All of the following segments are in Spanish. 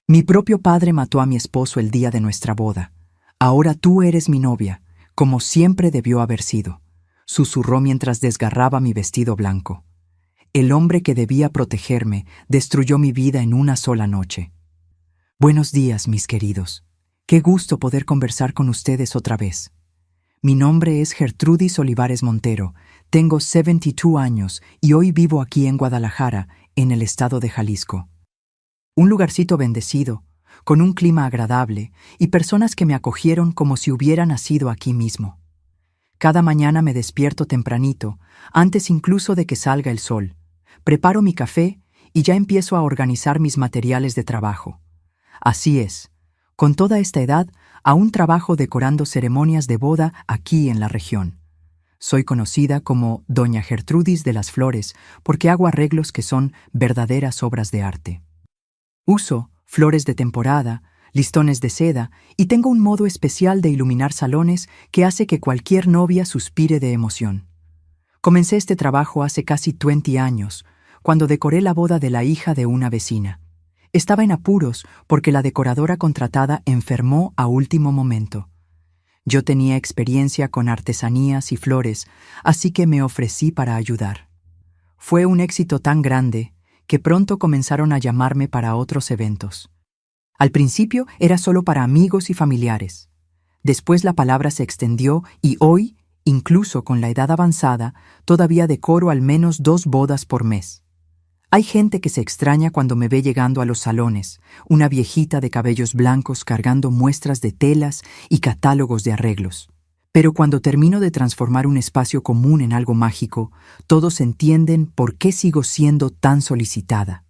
Mi propio padre mató a mi esposo el día de nuestra boda. Ahora tú eres mi novia, como siempre debió haber sido, susurró mientras desgarraba mi vestido blanco. El hombre que debía protegerme destruyó mi vida en una sola noche. Buenos días, mis queridos. Qué gusto poder conversar con ustedes otra vez. Mi nombre es Gertrudis Olivares Montero, tengo 72 años y hoy vivo aquí en Guadalajara, en el estado de Jalisco. Un lugarcito bendecido, con un clima agradable y personas que me acogieron como si hubiera nacido aquí mismo. Cada mañana me despierto tempranito, antes incluso de que salga el sol. Preparo mi café y ya empiezo a organizar mis materiales de trabajo. Así es, con toda esta edad, aún trabajo decorando ceremonias de boda aquí en la región. Soy conocida como Doña Gertrudis de las Flores porque hago arreglos que son verdaderas obras de arte. Uso flores de temporada, listones de seda y tengo un modo especial de iluminar salones que hace que cualquier novia suspire de emoción. Comencé este trabajo hace casi 20 años, cuando decoré la boda de la hija de una vecina. Estaba en apuros porque la decoradora contratada enfermó a último momento. Yo tenía experiencia con artesanías y flores, así que me ofrecí para ayudar. Fue un éxito tan grande que pronto comenzaron a llamarme para otros eventos. Al principio era solo para amigos y familiares. Después la palabra se extendió y hoy, incluso con la edad avanzada, todavía decoro al menos 2 bodas por mes. Hay gente que se extraña cuando me ve llegando a los salones, una viejita de cabellos blancos cargando muestras de telas y catálogos de arreglos. Pero cuando termino de transformar un espacio común en algo mágico, todos entienden por qué sigo siendo tan solicitada.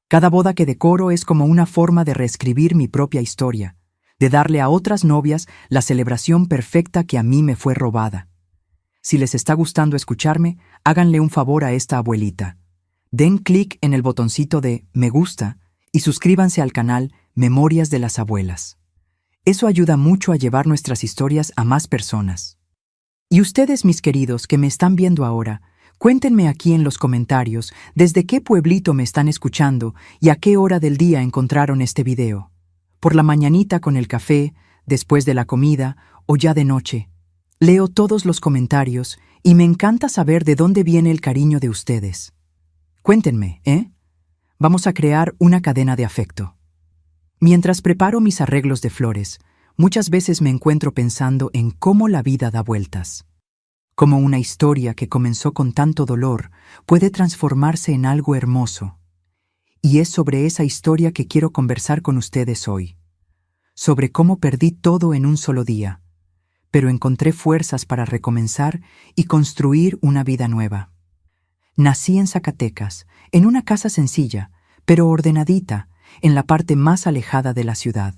Cada boda que decoro es como una forma de reescribir mi propia historia, de darle a otras novias la celebración perfecta que a mí me fue robada. Si les está gustando escucharme, háganle un favor a esta abuelita. Den clic en el botoncito de Me gusta y suscríbanse al canal Memorias de las Abuelas. Eso ayuda mucho a llevar nuestras historias a más personas. Y ustedes, mis queridos, que me están viendo ahora, cuéntenme aquí en los comentarios desde qué pueblito me están escuchando y a qué hora del día encontraron este video. Por la mañanita con el café, después de la comida o ya de noche. Leo todos los comentarios y me encanta saber de dónde viene el cariño de ustedes. Cuéntenme, ¿eh? Vamos a crear una cadena de afecto. Mientras preparo mis arreglos de flores, muchas veces me encuentro pensando en cómo la vida da vueltas. Cómo una historia que comenzó con tanto dolor puede transformarse en algo hermoso. Y es sobre esa historia que quiero conversar con ustedes hoy. Sobre cómo perdí todo en un solo día, pero encontré fuerzas para recomenzar y construir una vida nueva. Nací en Zacatecas, en una casa sencilla, pero ordenadita, en la parte más alejada de la ciudad.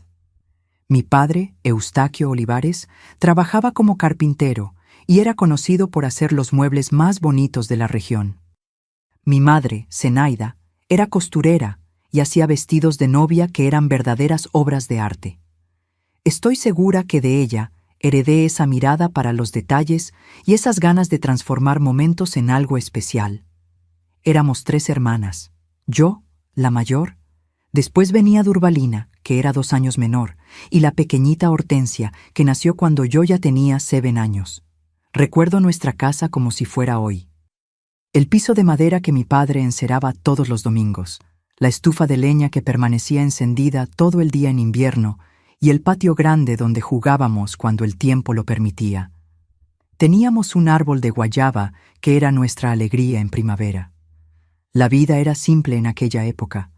Mi padre, Eustaquio Olivares, trabajaba como carpintero y era conocido por hacer los muebles más bonitos de la región. Mi madre, Zenaida, era costurera y hacía vestidos de novia que eran verdaderas obras de arte. Estoy segura que de ella heredé esa mirada para los detalles y esas ganas de transformar momentos en algo especial. Éramos 3 hermanas, yo, la mayor. Después venía Durbalina, que era 2 años menor, y la pequeñita Hortensia, que nació cuando yo ya tenía 7 años. Recuerdo nuestra casa como si fuera hoy. El piso de madera que mi padre enceraba todos los domingos, la estufa de leña que permanecía encendida todo el día en invierno, y el patio grande donde jugábamos cuando el tiempo lo permitía. Teníamos un árbol de guayaba que era nuestra alegría en primavera. La vida era simple en aquella época.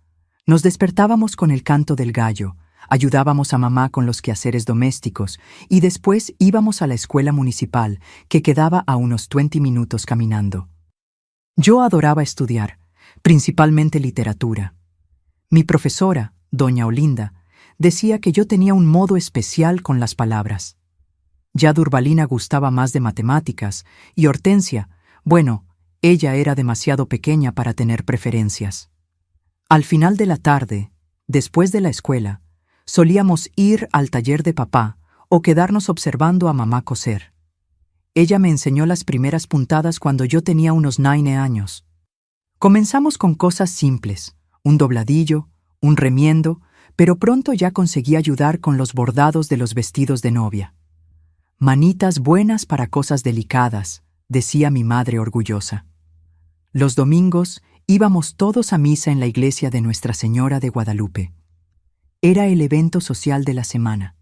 Nos despertábamos con el canto del gallo, ayudábamos a mamá con los quehaceres domésticos y después íbamos a la escuela municipal, que quedaba a unos 20 minutos caminando. Yo adoraba estudiar, principalmente literatura. Mi profesora, doña Olinda, decía que yo tenía un modo especial con las palabras. Ya Durbalina gustaba más de matemáticas y Hortensia, bueno, ella era demasiado pequeña para tener preferencias. Al final de la tarde, después de la escuela, solíamos ir al taller de papá o quedarnos observando a mamá coser. Ella me enseñó las primeras puntadas cuando yo tenía unos 9 años. Comenzamos con cosas simples, un dobladillo, un remiendo, pero pronto ya conseguí ayudar con los bordados de los vestidos de novia. Manitas buenas para cosas delicadas, decía mi madre orgullosa. Los domingos íbamos todos a misa en la iglesia de Nuestra Señora de Guadalupe. Era el evento social de la semana.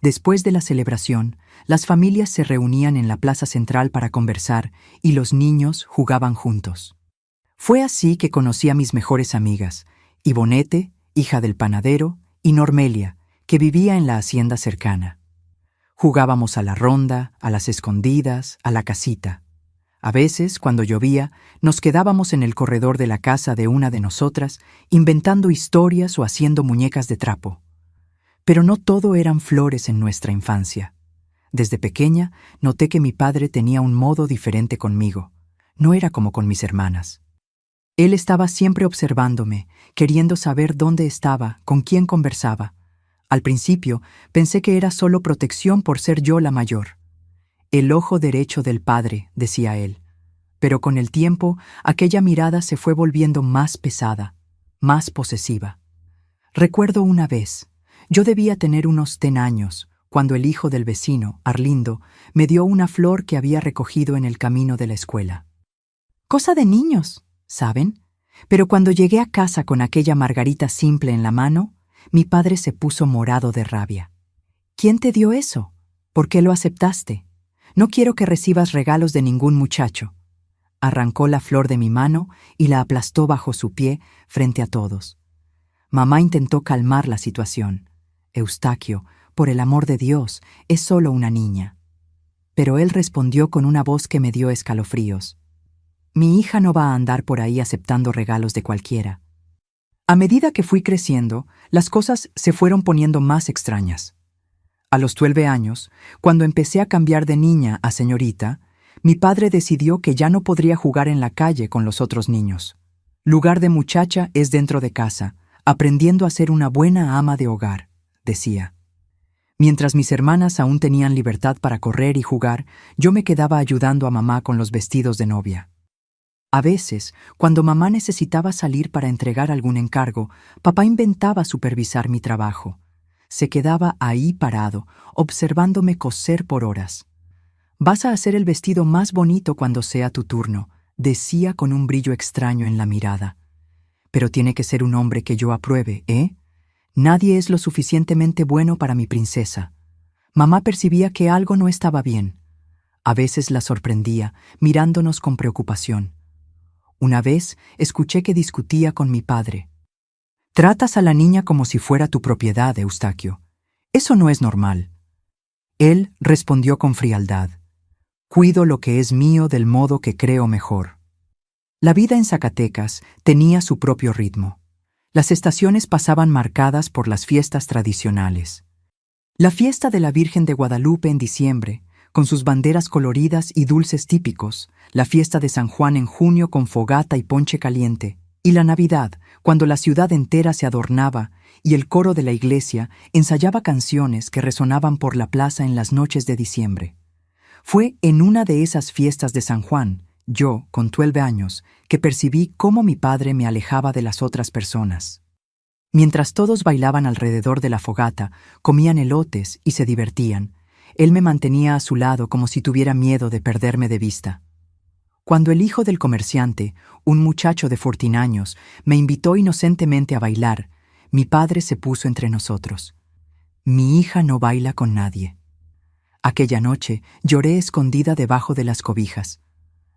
Después de la celebración, las familias se reunían en la plaza central para conversar y los niños jugaban juntos. Fue así que conocí a mis mejores amigas, Ivonete, hija del panadero, y Normelia, que vivía en la hacienda cercana. Jugábamos a la ronda, a las escondidas, a la casita. A veces, cuando llovía, nos quedábamos en el corredor de la casa de una de nosotras, inventando historias o haciendo muñecas de trapo. Pero no todo eran flores en nuestra infancia. Desde pequeña noté que mi padre tenía un modo diferente conmigo. No era como con mis hermanas. Él estaba siempre observándome, queriendo saber dónde estaba, con quién conversaba. Al principio pensé que era solo protección por ser yo la mayor. El ojo derecho del padre, decía él. Pero con el tiempo, aquella mirada se fue volviendo más pesada, más posesiva. Recuerdo una vez, yo debía tener unos 10 años, cuando el hijo del vecino, Arlindo, me dio una flor que había recogido en el camino de la escuela. Cosa de niños, ¿saben? Pero cuando llegué a casa con aquella margarita simple en la mano, mi padre se puso morado de rabia. ¿Quién te dio eso? ¿Por qué lo aceptaste? No quiero que recibas regalos de ningún muchacho. Arrancó la flor de mi mano y la aplastó bajo su pie frente a todos. Mamá intentó calmar la situación. Eustaquio, por el amor de Dios, es solo una niña. Pero él respondió con una voz que me dio escalofríos. Mi hija no va a andar por ahí aceptando regalos de cualquiera. A medida que fui creciendo, las cosas se fueron poniendo más extrañas. A los 12 años, cuando empecé a cambiar de niña a señorita, mi padre decidió que ya no podría jugar en la calle con los otros niños. Lugar de muchacha es dentro de casa, aprendiendo a ser una buena ama de hogar, decía. Mientras mis hermanas aún tenían libertad para correr y jugar, yo me quedaba ayudando a mamá con los vestidos de novia. A veces, cuando mamá necesitaba salir para entregar algún encargo, papá inventaba supervisar mi trabajo. Se quedaba ahí parado, observándome coser por horas. «Vas a hacer el vestido más bonito cuando sea tu turno», decía con un brillo extraño en la mirada. «Pero tiene que ser un hombre que yo apruebe, ¿eh? Nadie es lo suficientemente bueno para mi princesa». Mamá percibía que algo no estaba bien. A veces la sorprendía, mirándonos con preocupación. Una vez escuché que discutía con mi padre. «Tratas a la niña como si fuera tu propiedad, Eustaquio. Eso no es normal». Él respondió con frialdad. «Cuido lo que es mío del modo que creo mejor». La vida en Zacatecas tenía su propio ritmo. Las estaciones pasaban marcadas por las fiestas tradicionales. La fiesta de la Virgen de Guadalupe en diciembre, con sus banderas coloridas y dulces típicos, la fiesta de San Juan en junio con fogata y ponche caliente, y la Navidad, cuando la ciudad entera se adornaba y el coro de la iglesia ensayaba canciones que resonaban por la plaza en las noches de diciembre. Fue en una de esas fiestas de San Juan, yo, con 12 años, que percibí cómo mi padre me alejaba de las otras personas. Mientras todos bailaban alrededor de la fogata, comían elotes y se divertían, él me mantenía a su lado como si tuviera miedo de perderme de vista. Cuando el hijo del comerciante, un muchacho de 14 años, me invitó inocentemente a bailar, mi padre se puso entre nosotros. Mi hija no baila con nadie. Aquella noche lloré escondida debajo de las cobijas.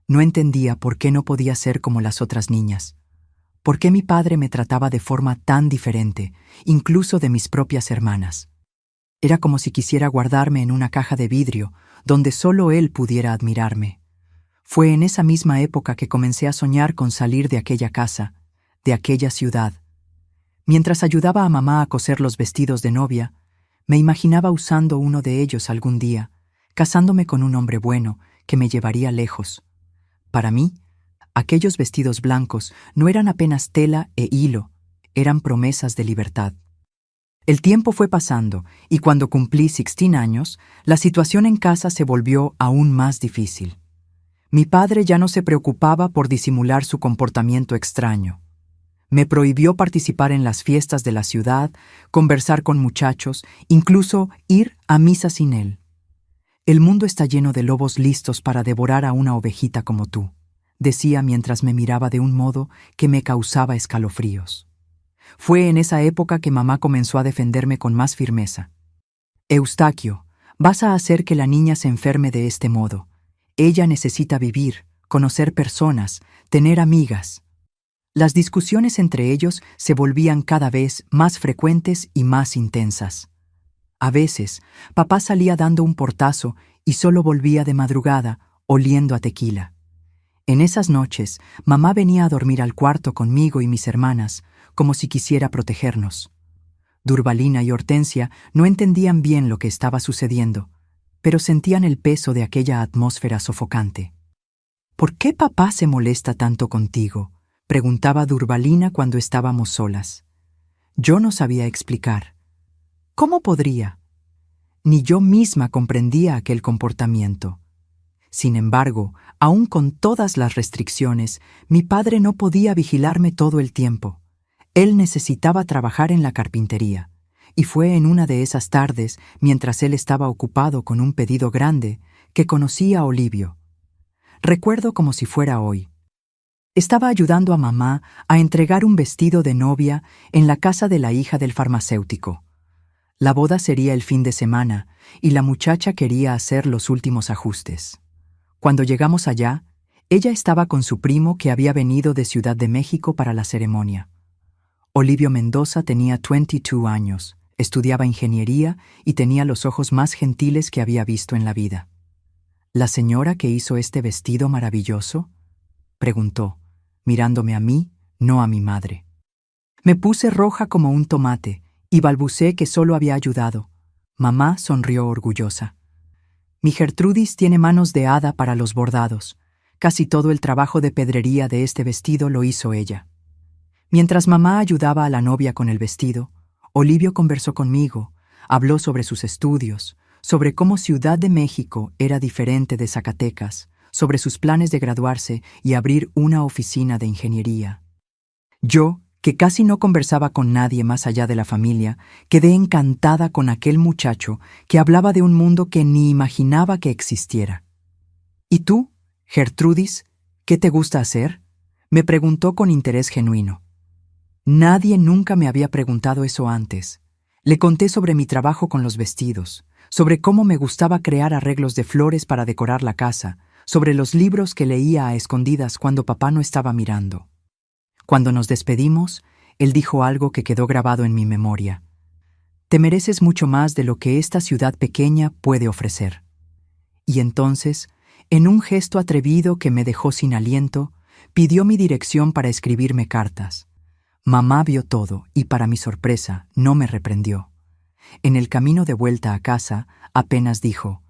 No entendía por qué no podía ser como las otras niñas. ¿Por qué mi padre me trataba de forma tan diferente, incluso de mis propias hermanas? Era como si quisiera guardarme en una caja de vidrio, donde solo él pudiera admirarme. Fue en esa misma época que comencé a soñar con salir de aquella casa, de aquella ciudad. Mientras ayudaba a mamá a coser los vestidos de novia, me imaginaba usando uno de ellos algún día, casándome con un hombre bueno que me llevaría lejos. Para mí, aquellos vestidos blancos no eran apenas tela e hilo, eran promesas de libertad. El tiempo fue pasando y cuando cumplí 16 años, la situación en casa se volvió aún más difícil. Mi padre ya no se preocupaba por disimular su comportamiento extraño. Me prohibió participar en las fiestas de la ciudad, conversar con muchachos, incluso ir a misa sin él. El mundo está lleno de lobos listos para devorar a una ovejita como tú, decía mientras me miraba de un modo que me causaba escalofríos. Fue en esa época que mamá comenzó a defenderme con más firmeza. Eustaquio, vas a hacer que la niña se enferme de este modo. Ella necesita vivir, conocer personas, tener amigas. Las discusiones entre ellos se volvían cada vez más frecuentes y más intensas. A veces, papá salía dando un portazo y solo volvía de madrugada, oliendo a tequila. En esas noches, mamá venía a dormir al cuarto conmigo y mis hermanas, como si quisiera protegernos. Durvalina y Hortensia no entendían bien lo que estaba sucediendo, pero sentían el peso de aquella atmósfera sofocante. ¿Por qué papá se molesta tanto contigo?, preguntaba Durvalina cuando estábamos solas. Yo no sabía explicar. ¿Cómo podría? Ni yo misma comprendía aquel comportamiento. Sin embargo, aun con todas las restricciones, mi padre no podía vigilarme todo el tiempo. Él necesitaba trabajar en la carpintería, y fue en una de esas tardes, mientras él estaba ocupado con un pedido grande, que conocí a Olivio. Recuerdo como si fuera hoy. Estaba ayudando a mamá a entregar un vestido de novia en la casa de la hija del farmacéutico. La boda sería el fin de semana y la muchacha quería hacer los últimos ajustes. Cuando llegamos allá, ella estaba con su primo que había venido de Ciudad de México para la ceremonia. Olivio Mendoza tenía 22 años, estudiaba ingeniería y tenía los ojos más gentiles que había visto en la vida. ¿La señora que hizo este vestido maravilloso?, preguntó, mirándome a mí, no a mi madre. Me puse roja como un tomate y balbuceé que solo había ayudado. Mamá sonrió orgullosa. Mi Gertrudis tiene manos de hada para los bordados. Casi todo el trabajo de pedrería de este vestido lo hizo ella. Mientras mamá ayudaba a la novia con el vestido, Olivio conversó conmigo, habló sobre sus estudios, sobre cómo Ciudad de México era diferente de Zacatecas, sobre sus planes de graduarse y abrir una oficina de ingeniería. Yo, que casi no conversaba con nadie más allá de la familia, quedé encantada con aquel muchacho que hablaba de un mundo que ni imaginaba que existiera. ¿Y tú, Gertrudis, qué te gusta hacer?, me preguntó con interés genuino. Nadie nunca me había preguntado eso antes. Le conté sobre mi trabajo con los vestidos, sobre cómo me gustaba crear arreglos de flores para decorar la casa, sobre los libros que leía a escondidas cuando papá no estaba mirando. Cuando nos despedimos, él dijo algo que quedó grabado en mi memoria. Te mereces mucho más de lo que esta ciudad pequeña puede ofrecer. Y entonces, en un gesto atrevido que me dejó sin aliento, pidió mi dirección para escribirme cartas. Mamá vio todo y, para mi sorpresa, no me reprendió. En el camino de vuelta a casa, apenas dijo: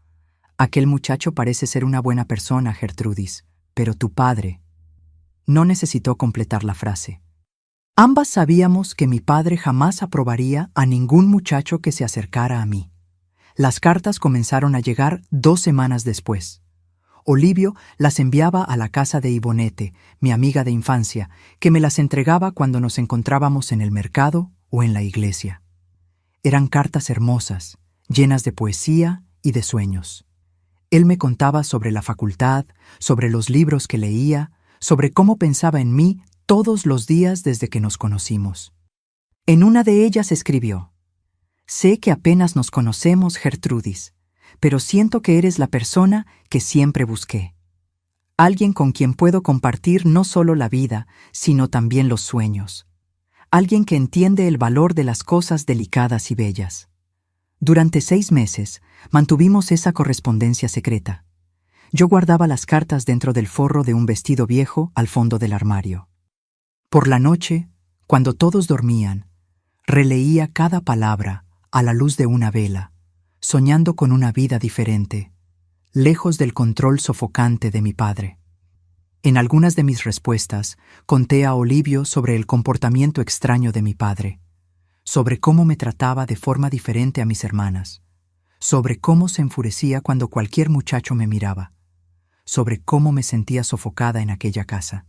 «Aquel muchacho parece ser una buena persona, Gertrudis, pero tu padre...». No necesitó completar la frase. Ambas sabíamos que mi padre jamás aprobaría a ningún muchacho que se acercara a mí. Las cartas comenzaron a llegar 2 semanas después. Olivio las enviaba a la casa de Ivonete, mi amiga de infancia, que me las entregaba cuando nos encontrábamos en el mercado o en la iglesia. Eran cartas hermosas, llenas de poesía y de sueños. Él me contaba sobre la facultad, sobre los libros que leía, sobre cómo pensaba en mí todos los días desde que nos conocimos. En una de ellas escribió: «Sé que apenas nos conocemos, Gertrudis, pero siento que eres la persona que siempre busqué. Alguien con quien puedo compartir no solo la vida, sino también los sueños. Alguien que entiende el valor de las cosas delicadas y bellas». Durante 6 meses mantuvimos esa correspondencia secreta. Yo guardaba las cartas dentro del forro de un vestido viejo al fondo del armario. Por la noche, cuando todos dormían, releía cada palabra a la luz de una vela, soñando con una vida diferente, lejos del control sofocante de mi padre. En algunas de mis respuestas, conté a Olivio sobre el comportamiento extraño de mi padre, sobre cómo me trataba de forma diferente a mis hermanas, sobre cómo se enfurecía cuando cualquier muchacho me miraba, sobre cómo me sentía sofocada en aquella casa.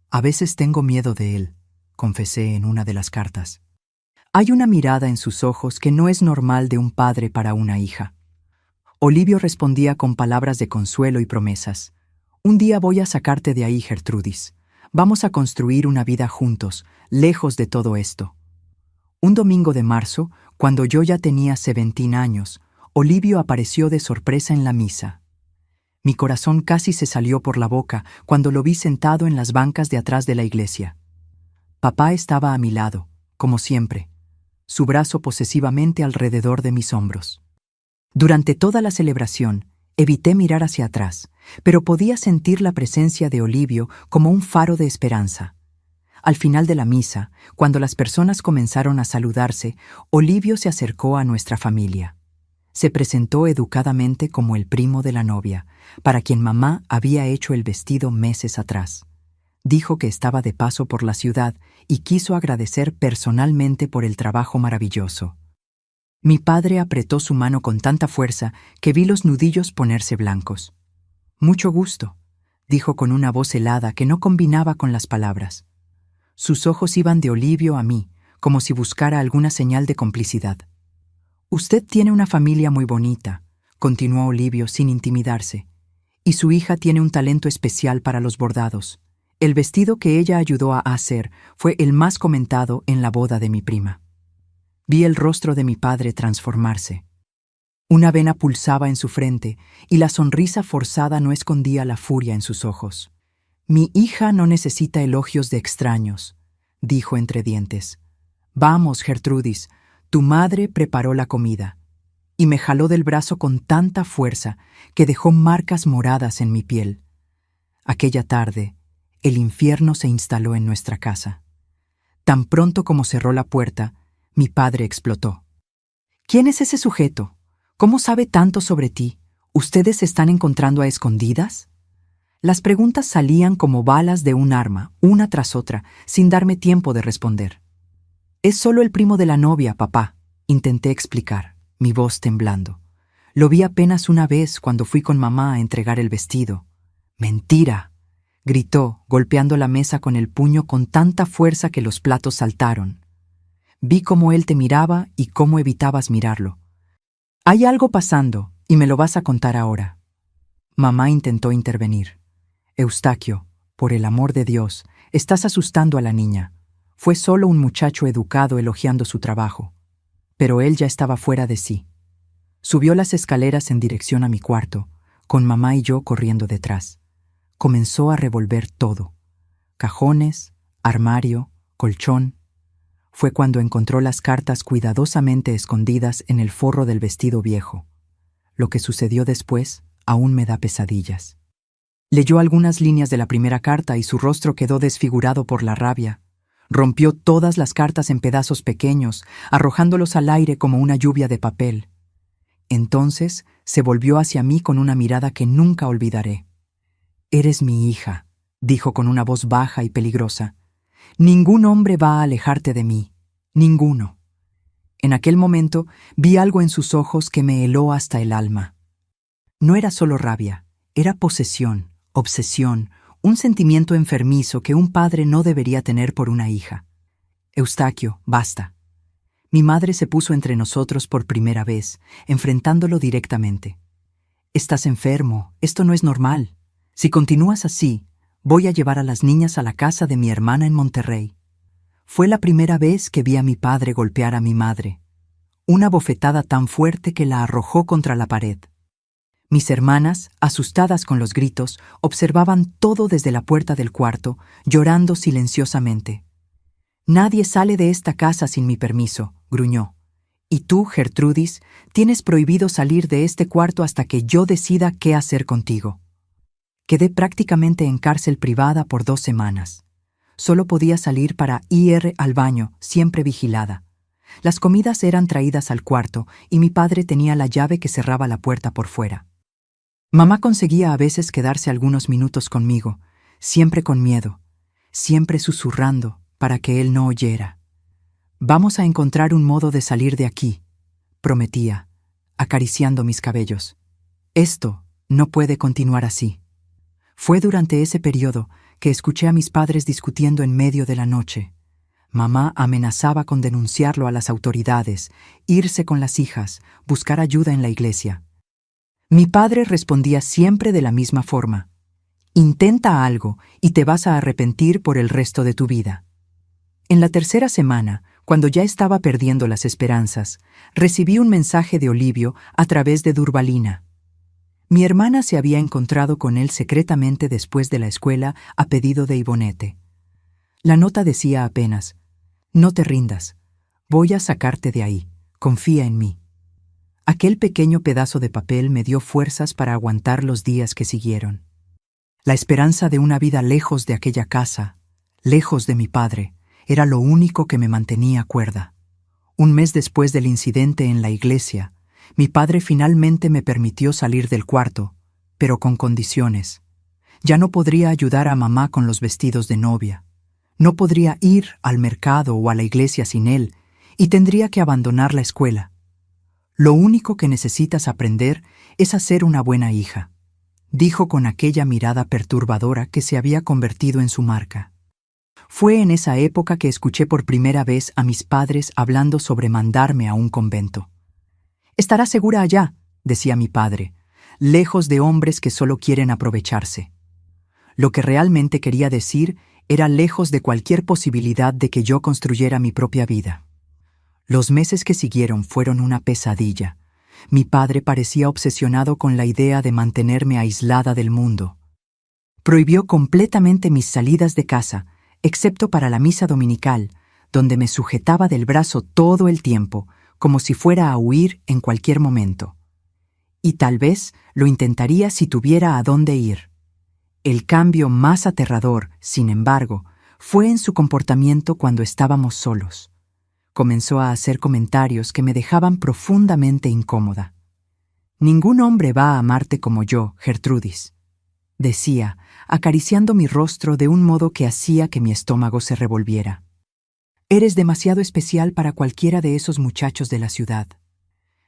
A veces tengo miedo de él, confesé en una de las cartas. Hay una mirada en sus ojos que no es normal de un padre para una hija. Olivio respondía con palabras de consuelo y promesas. Un día voy a sacarte de ahí, Gertrudis. Vamos a construir una vida juntos, lejos de todo esto. Un domingo de marzo, cuando yo ya tenía 17 años, Olivio apareció de sorpresa en la misa. Mi corazón casi se salió por la boca cuando lo vi sentado en las bancas de atrás de la iglesia. Papá estaba a mi lado, como siempre, su brazo posesivamente alrededor de mis hombros. Durante toda la celebración, evité mirar hacia atrás, pero podía sentir la presencia de Olivio como un faro de esperanza. Al final de la misa, cuando las personas comenzaron a saludarse, Olivio se acercó a nuestra familia. Se presentó educadamente como el primo de la novia, para quien mamá había hecho el vestido meses atrás. Dijo que estaba de paso por la ciudad y quiso agradecer personalmente por el trabajo maravilloso. Mi padre apretó su mano con tanta fuerza que vi los nudillos ponerse blancos. «Mucho gusto», dijo con una voz helada que no combinaba con las palabras. Sus ojos iban de Olivio a mí, como si buscara alguna señal de complicidad. «Usted tiene una familia muy bonita», continuó Olivio sin intimidarse, «y su hija tiene un talento especial para los bordados. El vestido que ella ayudó a hacer fue el más comentado en la boda de mi prima». Vi el rostro de mi padre transformarse. Una vena pulsaba en su frente y la sonrisa forzada no escondía la furia en sus ojos. «Mi hija no necesita elogios de extraños», dijo entre dientes. «Vamos, Gertrudis, tu madre preparó la comida». Y me jaló del brazo con tanta fuerza que dejó marcas moradas en mi piel. Aquella tarde, el infierno se instaló en nuestra casa. Tan pronto como cerró la puerta, mi padre explotó. «¿Quién es ese sujeto? ¿Cómo sabe tanto sobre ti? ¿Ustedes se están encontrando a escondidas?» Las preguntas salían como balas de un arma, una tras otra, sin darme tiempo de responder. «Es solo el primo de la novia, papá», intenté explicar, mi voz temblando. «Lo vi apenas una vez cuando fui con mamá a entregar el vestido». «¡Mentira!», gritó, golpeando la mesa con el puño con tanta fuerza que los platos saltaron. Vi cómo él te miraba y cómo evitabas mirarlo. «Hay algo pasando, y me lo vas a contar ahora». Mamá intentó intervenir. «Eustaquio, por el amor de Dios, estás asustando a la niña. Fue solo un muchacho educado elogiando su trabajo». Pero él ya estaba fuera de sí. Subió las escaleras en dirección a mi cuarto, con mamá y yo corriendo detrás. Comenzó a revolver todo. Cajones, armario, colchón. Fue cuando encontró las cartas cuidadosamente escondidas en el forro del vestido viejo. Lo que sucedió después aún me da pesadillas. Leyó algunas líneas de la primera carta y su rostro quedó desfigurado por la rabia. Rompió todas las cartas en pedazos pequeños, arrojándolos al aire como una lluvia de papel. Entonces se volvió hacia mí con una mirada que nunca olvidaré. «Eres mi hija», dijo con una voz baja y peligrosa. «Ningún hombre va a alejarte de mí. Ninguno». En aquel momento vi algo en sus ojos que me heló hasta el alma. No era solo rabia, era posesión, obsesión, un sentimiento enfermizo que un padre no debería tener por una hija. «Eustaquio, basta». Mi madre se puso entre nosotros por primera vez, enfrentándolo directamente. «Estás enfermo, esto no es normal. Si continúas así, voy a llevar a las niñas a la casa de mi hermana en Monterrey». Fue la primera vez que vi a mi padre golpear a mi madre. Una bofetada tan fuerte que la arrojó contra la pared. Mis hermanas, asustadas con los gritos, observaban todo desde la puerta del cuarto, llorando silenciosamente. «Nadie sale de esta casa sin mi permiso», gruñó. «Y tú, Gertrudis, tienes prohibido salir de este cuarto hasta que yo decida qué hacer contigo». Quedé prácticamente en cárcel privada por 2 semanas. Solo podía salir para ir al baño, siempre vigilada. Las comidas eran traídas al cuarto y mi padre tenía la llave que cerraba la puerta por fuera. Mamá conseguía a veces quedarse algunos minutos conmigo, siempre con miedo, siempre susurrando para que él no oyera. «Vamos a encontrar un modo de salir de aquí», prometía, acariciando mis cabellos. «Esto no puede continuar así». Fue durante ese periodo que escuché a mis padres discutiendo en medio de la noche. Mamá amenazaba con denunciarlo a las autoridades, irse con las hijas, buscar ayuda en la iglesia. Mi padre respondía siempre de la misma forma: intenta algo y te vas a arrepentir por el resto de tu vida. En la tercera semana, cuando ya estaba perdiendo las esperanzas, recibí un mensaje de Olivio a través de Durvalina. Mi hermana se había encontrado con él secretamente después de la escuela a pedido de Ivonete. La nota decía apenas: no te rindas, voy a sacarte de ahí, confía en mí. Aquel pequeño pedazo de papel me dio fuerzas para aguantar los días que siguieron. La esperanza de una vida lejos de aquella casa, lejos de mi padre, era lo único que me mantenía cuerda. Un mes después del incidente en la iglesia, mi padre finalmente me permitió salir del cuarto, pero con condiciones. Ya no podría ayudar a mamá con los vestidos de novia. No podría ir al mercado o a la iglesia sin él, y tendría que abandonar la escuela. Lo único que necesitas aprender es a ser una buena hija, dijo con aquella mirada perturbadora que se había convertido en su marca. Fue en esa época que escuché por primera vez a mis padres hablando sobre mandarme a un convento. «Estarás segura allá», decía mi padre, «lejos de hombres que solo quieren aprovecharse». Lo que realmente quería decir era lejos de cualquier posibilidad de que yo construyera mi propia vida. Los meses que siguieron fueron una pesadilla. Mi padre parecía obsesionado con la idea de mantenerme aislada del mundo. Prohibió completamente mis salidas de casa, excepto para la misa dominical, donde me sujetaba del brazo todo el tiempo, como si fuera a huir en cualquier momento. Y tal vez lo intentaría si tuviera a dónde ir. El cambio más aterrador, sin embargo, fue en su comportamiento cuando estábamos solos. Comenzó a hacer comentarios que me dejaban profundamente incómoda. «Ningún hombre va a amarte como yo, Gertrudis», decía, acariciando mi rostro de un modo que hacía que mi estómago se revolviera. «Eres demasiado especial para cualquiera de esos muchachos de la ciudad».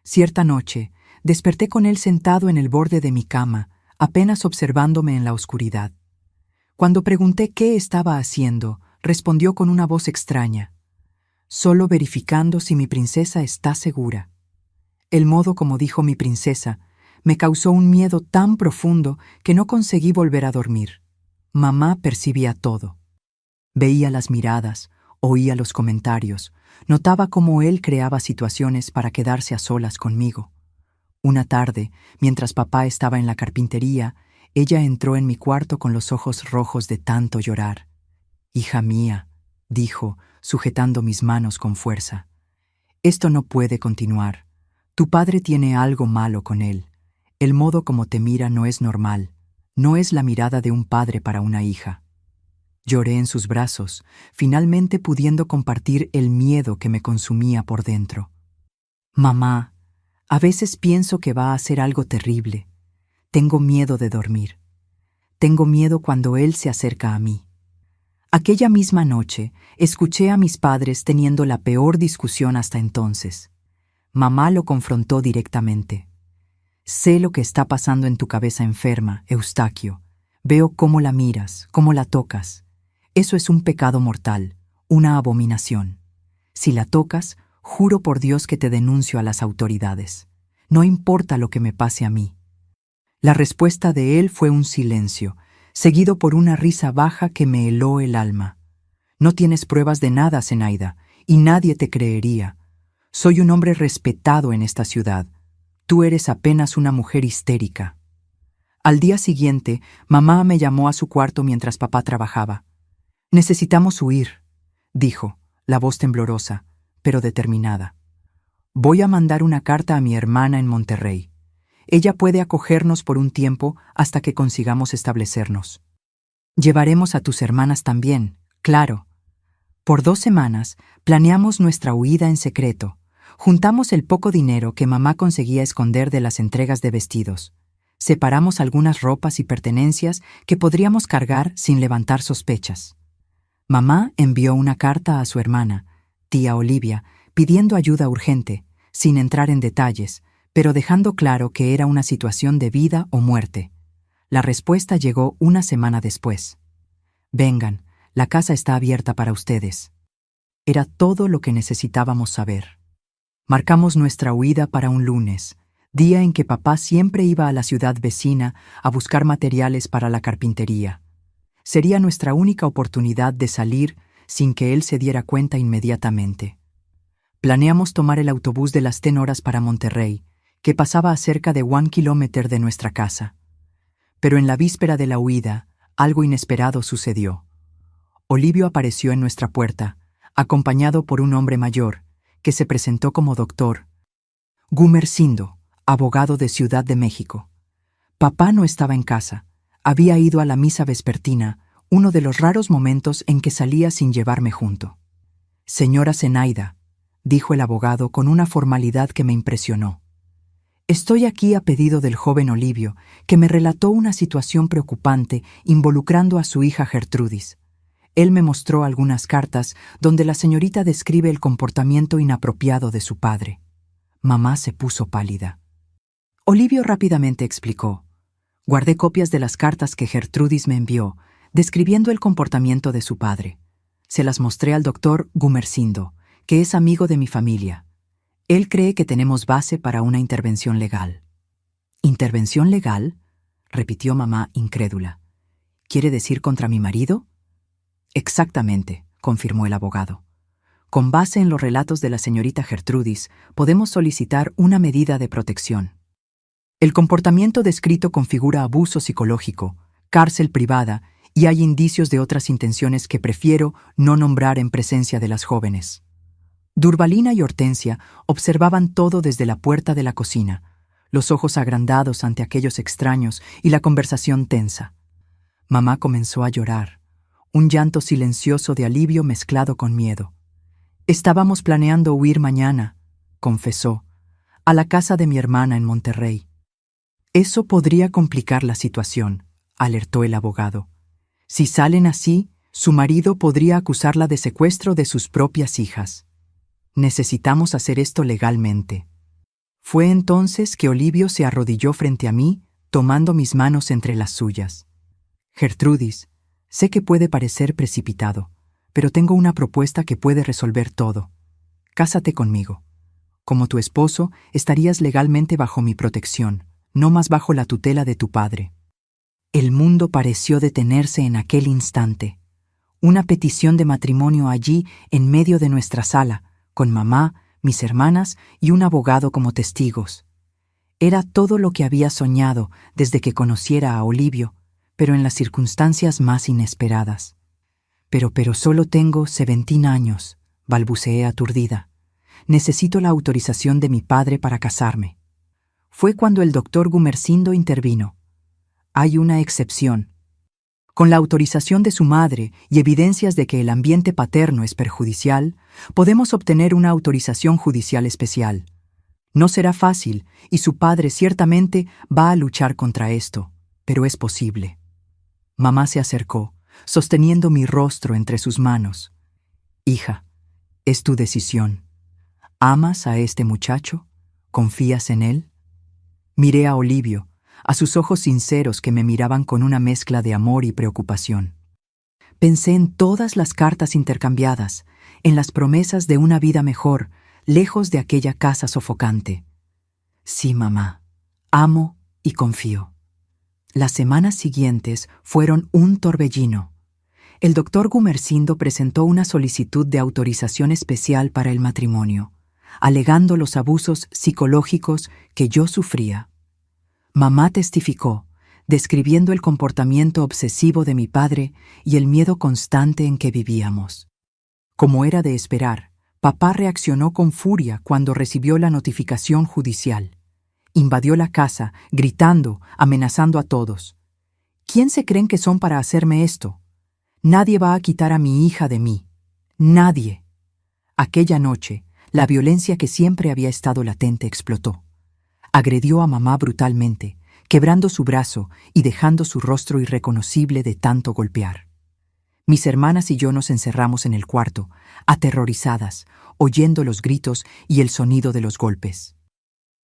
Cierta noche, desperté con él sentado en el borde de mi cama, apenas observándome en la oscuridad. Cuando pregunté qué estaba haciendo, respondió con una voz extraña: «Solo verificando si mi princesa está segura». El modo como dijo mi princesa me causó un miedo tan profundo que no conseguí volver a dormir. Mamá percibía todo. Veía las miradas, oía los comentarios, notaba cómo él creaba situaciones para quedarse a solas conmigo. Una tarde, mientras papá estaba en la carpintería, ella entró en mi cuarto con los ojos rojos de tanto llorar. «Hija mía», dijo, sujetando mis manos con fuerza, «esto no puede continuar. Tu padre tiene algo malo con él. El modo como te mira no es normal. No es la mirada de un padre para una hija». Lloré en sus brazos, finalmente pudiendo compartir el miedo que me consumía por dentro. «Mamá, a veces pienso que va a hacer algo terrible. Tengo miedo de dormir. Tengo miedo cuando él se acerca a mí». Aquella misma noche, escuché a mis padres teniendo la peor discusión hasta entonces. Mamá lo confrontó directamente. «Sé lo que está pasando en tu cabeza enferma, Eustaquio. Veo cómo la miras, cómo la tocas. Eso es un pecado mortal, una abominación. Si la tocas, juro por Dios que te denuncio a las autoridades. No importa lo que me pase a mí». La respuesta de él fue un silencio, seguido por una risa baja que me heló el alma. «No tienes pruebas de nada, Zenaida, y nadie te creería. Soy un hombre respetado en esta ciudad. Tú eres apenas una mujer histérica». Al día siguiente, mamá me llamó a su cuarto mientras papá trabajaba. «Necesitamos huir», dijo, la voz temblorosa, pero determinada. «Voy a mandar una carta a mi hermana en Monterrey. Ella puede acogernos por un tiempo hasta que consigamos establecernos. Llevaremos a tus hermanas también, claro». Por 2 semanas planeamos nuestra huida en secreto. Juntamos el poco dinero que mamá conseguía esconder de las entregas de vestidos. Separamos algunas ropas y pertenencias que podríamos cargar sin levantar sospechas. Mamá envió una carta a su hermana, tía Olivia, pidiendo ayuda urgente, sin entrar en detalles, pero dejando claro que era una situación de vida o muerte. La respuesta llegó una semana después. «Vengan, la casa está abierta para ustedes». Era todo lo que necesitábamos saber. Marcamos nuestra huida para un lunes, día en que papá siempre iba a la ciudad vecina a buscar materiales para la carpintería. Sería nuestra única oportunidad de salir sin que él se diera cuenta inmediatamente. Planeamos tomar el autobús de las 10 horas para Monterrey, que pasaba a cerca de 1 kilómetro de nuestra casa. Pero en la víspera de la huida, algo inesperado sucedió. Olivio apareció en nuestra puerta, acompañado por un hombre mayor, que se presentó como doctor Gumersindo, abogado de Ciudad de México. Papá no estaba en casa. Había ido a la misa vespertina, uno de los raros momentos en que salía sin llevarme junto. Señora Zenaida, dijo el abogado con una formalidad que me impresionó. Estoy aquí a pedido del joven Olivio, que me relató una situación preocupante involucrando a su hija Gertrudis. Él me mostró algunas cartas donde la señorita describe el comportamiento inapropiado de su padre. Mamá se puso pálida. Olivio rápidamente explicó. Guardé copias de las cartas que Gertrudis me envió, describiendo el comportamiento de su padre. Se las mostré al doctor Gumersindo, que es amigo de mi familia. Él cree que tenemos base para una intervención legal. ¿Intervención legal?, repitió mamá incrédula. ¿Quiere decir contra mi marido? Exactamente, confirmó el abogado. Con base en los relatos de la señorita Gertrudis, podemos solicitar una medida de protección. El comportamiento descrito configura abuso psicológico, cárcel privada, y hay indicios de otras intenciones que prefiero no nombrar en presencia de las jóvenes. Durvalina y Hortensia observaban todo desde la puerta de la cocina, los ojos agrandados ante aquellos extraños y la conversación tensa. Mamá comenzó a llorar, un llanto silencioso de alivio mezclado con miedo. Estábamos planeando huir mañana, confesó, a la casa de mi hermana en Monterrey. Eso podría complicar la situación, alertó el abogado. Si salen así, su marido podría acusarla de secuestro de sus propias hijas. Necesitamos hacer esto legalmente. Fue entonces que Olivio se arrodilló frente a mí, tomando mis manos entre las suyas. Gertrudis, sé que puede parecer precipitado, pero tengo una propuesta que puede resolver todo. Cásate conmigo. Como tu esposo, estarías legalmente bajo mi protección, no más bajo la tutela de tu padre. El mundo pareció detenerse en aquel instante. Una petición de matrimonio allí, en medio de nuestra sala, con mamá, mis hermanas y un abogado como testigos. Era todo lo que había soñado desde que conociera a Olivio, pero en las circunstancias más inesperadas. Pero solo tengo 17 años, balbuceé aturdida. Necesito la autorización de mi padre para casarme. Fue cuando el doctor Gumersindo intervino. Hay una excepción. Con la autorización de su madre y evidencias de que el ambiente paterno es perjudicial, podemos obtener una autorización judicial especial. No será fácil, y su padre ciertamente va a luchar contra esto, pero es posible. Mamá se acercó, sosteniendo mi rostro entre sus manos. Hija, es tu decisión. ¿Amas a este muchacho? ¿Confías en él? Miré a Olivio, a sus ojos sinceros que me miraban con una mezcla de amor y preocupación. Pensé en todas las cartas intercambiadas, en las promesas de una vida mejor, lejos de aquella casa sofocante. Sí, mamá, amo y confío. Las semanas siguientes fueron un torbellino. El doctor Gumersindo presentó una solicitud de autorización especial para el matrimonio, alegando los abusos psicológicos que yo sufría. Mamá testificó, describiendo el comportamiento obsesivo de mi padre y el miedo constante en que vivíamos. Como era de esperar, papá reaccionó con furia cuando recibió la notificación judicial. Invadió la casa, gritando, amenazando a todos. ¿Quién se creen que son para hacerme esto? Nadie va a quitar a mi hija de mí. Nadie. Aquella noche, la violencia que siempre había estado latente explotó. Agredió a mamá brutalmente, quebrando su brazo y dejando su rostro irreconocible de tanto golpear. Mis hermanas y yo nos encerramos en el cuarto, aterrorizadas, oyendo los gritos y el sonido de los golpes.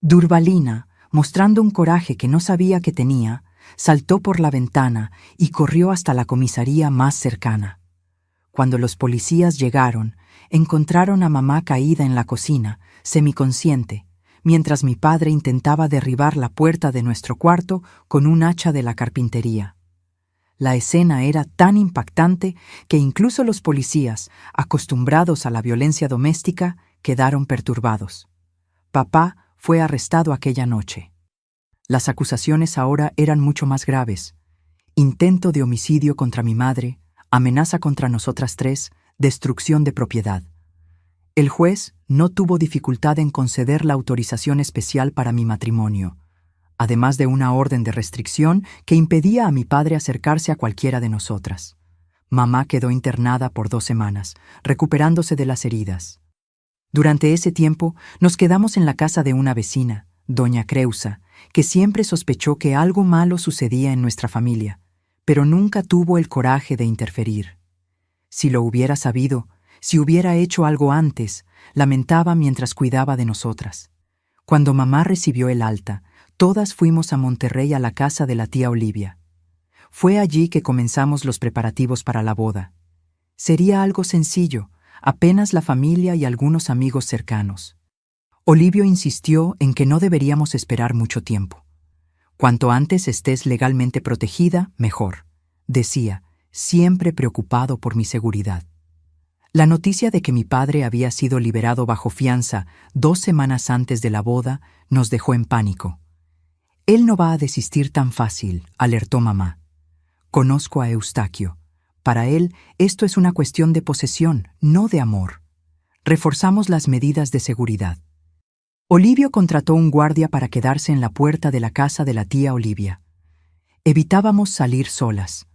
Durvalina, mostrando un coraje que no sabía que tenía, saltó por la ventana y corrió hasta la comisaría más cercana. Cuando los policías llegaron, encontraron a mamá caída en la cocina, semiconsciente, mientras mi padre intentaba derribar la puerta de nuestro cuarto con un hacha de la carpintería. La escena era tan impactante que incluso los policías, acostumbrados a la violencia doméstica, quedaron perturbados. Papá fue arrestado aquella noche. Las acusaciones ahora eran mucho más graves. Intento de homicidio contra mi madre, amenaza contra nosotras tres, destrucción de propiedad. El juez no tuvo dificultad en conceder la autorización especial para mi matrimonio, además de una orden de restricción que impedía a mi padre acercarse a cualquiera de nosotras. Mamá quedó internada por 2 semanas, recuperándose de las heridas. Durante ese tiempo nos quedamos en la casa de una vecina, doña Creusa, que siempre sospechó que algo malo sucedía en nuestra familia, pero nunca tuvo el coraje de interferir. Si lo hubiera sabido, si hubiera hecho algo antes, lamentaba mientras cuidaba de nosotras. Cuando mamá recibió el alta, todas fuimos a Monterrey a la casa de la tía Olivia. Fue allí que comenzamos los preparativos para la boda. Sería algo sencillo, apenas la familia y algunos amigos cercanos. Olivio insistió en que no deberíamos esperar mucho tiempo. Cuanto antes estés legalmente protegida, mejor, decía, siempre preocupado por mi seguridad. La noticia de que mi padre había sido liberado bajo fianza 2 semanas antes de la boda nos dejó en pánico. Él no va a desistir tan fácil, alertó mamá. Conozco a Eustaquio. Para él, esto es una cuestión de posesión, no de amor. Reforzamos las medidas de seguridad. Olivio contrató un guardia para quedarse en la puerta de la casa de la tía Olivia. Evitábamos salir solas.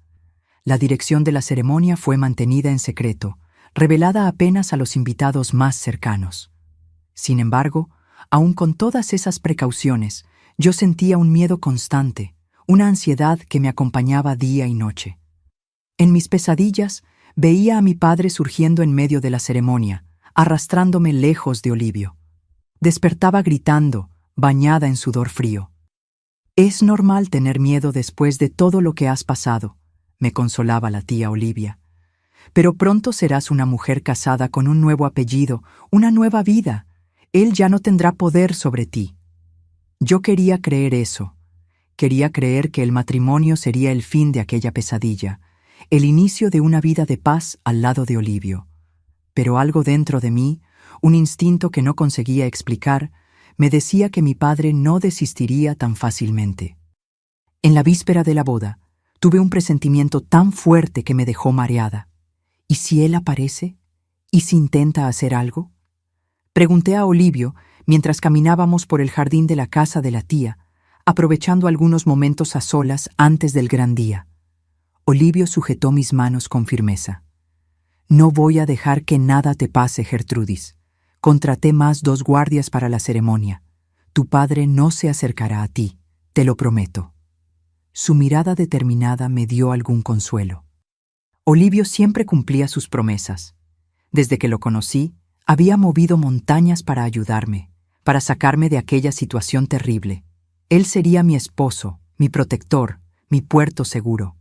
La dirección de la ceremonia fue mantenida en secreto, revelada apenas a los invitados más cercanos. Sin embargo, aun con todas esas precauciones, yo sentía un miedo constante, una ansiedad que me acompañaba día y noche. En mis pesadillas, veía a mi padre surgiendo en medio de la ceremonia, arrastrándome lejos de Olivio. Despertaba gritando, bañada en sudor frío. «Es normal tener miedo después de todo lo que has pasado», me consolaba la tía Olivia. «Pero pronto serás una mujer casada con un nuevo apellido, una nueva vida. Él ya no tendrá poder sobre ti». Yo quería creer eso. Quería creer que el matrimonio sería el fin de aquella pesadilla, el inicio de una vida de paz al lado de Olivio. Pero algo dentro de mí, un instinto que no conseguía explicar, me decía que mi padre no desistiría tan fácilmente. En la víspera de la boda, tuve un presentimiento tan fuerte que me dejó mareada. ¿Y si él aparece? ¿Y si intenta hacer algo? Pregunté a Olivio mientras caminábamos por el jardín de la casa de la tía, aprovechando algunos momentos a solas antes del gran día. Olivio sujetó mis manos con firmeza. «No voy a dejar que nada te pase, Gertrudis. Contraté más 2 guardias para la ceremonia. Tu padre no se acercará a ti, te lo prometo». Su mirada determinada me dio algún consuelo. Olivio siempre cumplía sus promesas. Desde que lo conocí, había movido montañas para ayudarme, para sacarme de aquella situación terrible. Él sería mi esposo, mi protector, mi puerto seguro.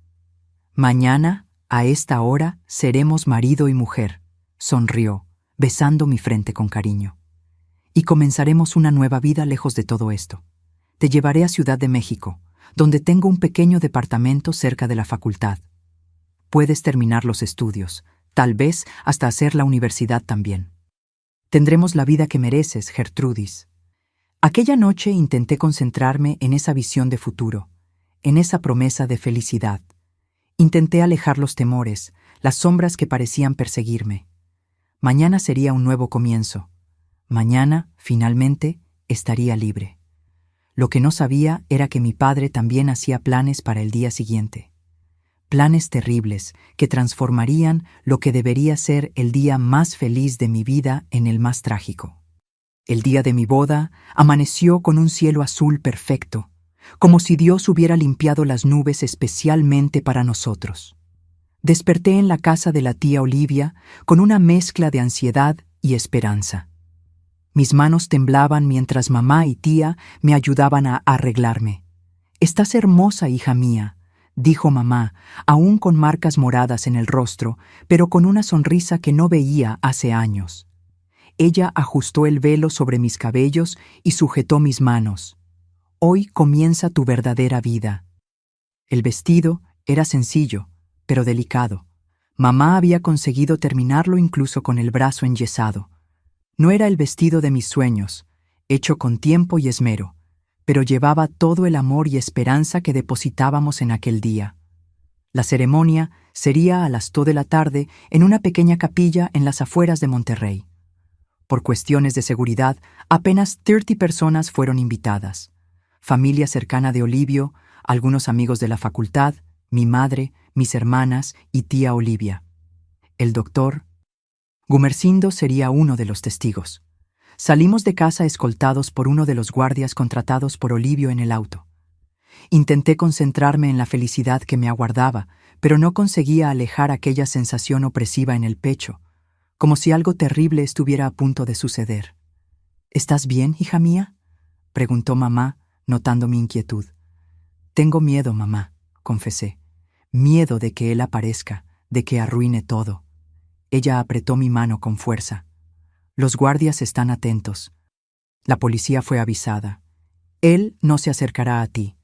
«Mañana, a esta hora, seremos marido y mujer», sonrió, besando mi frente con cariño. «Y comenzaremos una nueva vida lejos de todo esto. Te llevaré a Ciudad de México, donde tengo un pequeño departamento cerca de la facultad. Puedes terminar los estudios, tal vez hasta hacer la universidad también. Tendremos la vida que mereces, Gertrudis». Aquella noche intenté concentrarme en esa visión de futuro, en esa promesa de felicidad. Intenté alejar los temores, las sombras que parecían perseguirme. Mañana sería un nuevo comienzo. Mañana, finalmente, estaría libre. Lo que no sabía era que mi padre también hacía planes para el día siguiente. Planes terribles que transformarían lo que debería ser el día más feliz de mi vida en el más trágico. El día de mi boda amaneció con un cielo azul perfecto, como si Dios hubiera limpiado las nubes especialmente para nosotros. Desperté en la casa de la tía Olivia con una mezcla de ansiedad y esperanza. Mis manos temblaban mientras mamá y tía me ayudaban a arreglarme. «Estás hermosa, hija mía», dijo mamá, aún con marcas moradas en el rostro, pero con una sonrisa que no veía hace años. Ella ajustó el velo sobre mis cabellos y sujetó mis manos. Hoy comienza tu verdadera vida. El vestido era sencillo, pero delicado. Mamá había conseguido terminarlo incluso con el brazo enyesado. No era el vestido de mis sueños, hecho con tiempo y esmero, pero llevaba todo el amor y esperanza que depositábamos en aquel día. La ceremonia sería a las 2 de la tarde en una pequeña capilla en las afueras de Monterrey. Por cuestiones de seguridad, apenas 30 personas fueron invitadas. Familia cercana de Olivio, algunos amigos de la facultad, mi madre, mis hermanas y tía Olivia. El doctor Gumersindo sería uno de los testigos. Salimos de casa escoltados por uno de los guardias contratados por Olivio en el auto. Intenté concentrarme en la felicidad que me aguardaba, pero no conseguía alejar aquella sensación opresiva en el pecho, como si algo terrible estuviera a punto de suceder. ¿Estás bien, hija mía?, preguntó mamá, notando mi inquietud. Tengo miedo, mamá, confesé. Miedo de que él aparezca, de que arruine todo. Ella apretó mi mano con fuerza. Los guardias están atentos. La policía fue avisada. Él no se acercará a ti.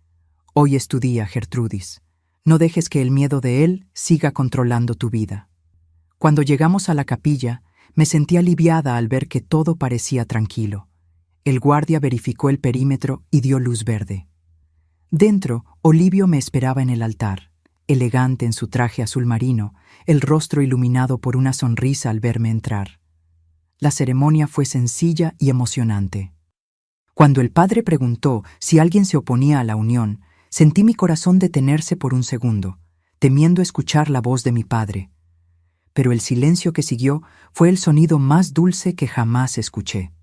Hoy es tu día, Gertrudis. No dejes que el miedo de él siga controlando tu vida. Cuando llegamos a la capilla, me sentí aliviada al ver que todo parecía tranquilo. El guardia verificó el perímetro y dio luz verde. Dentro, Olivio me esperaba en el altar, elegante en su traje azul marino, el rostro iluminado por una sonrisa al verme entrar. La ceremonia fue sencilla y emocionante. Cuando el padre preguntó si alguien se oponía a la unión, sentí mi corazón detenerse por un segundo, temiendo escuchar la voz de mi padre. Pero el silencio que siguió fue el sonido más dulce que jamás escuché.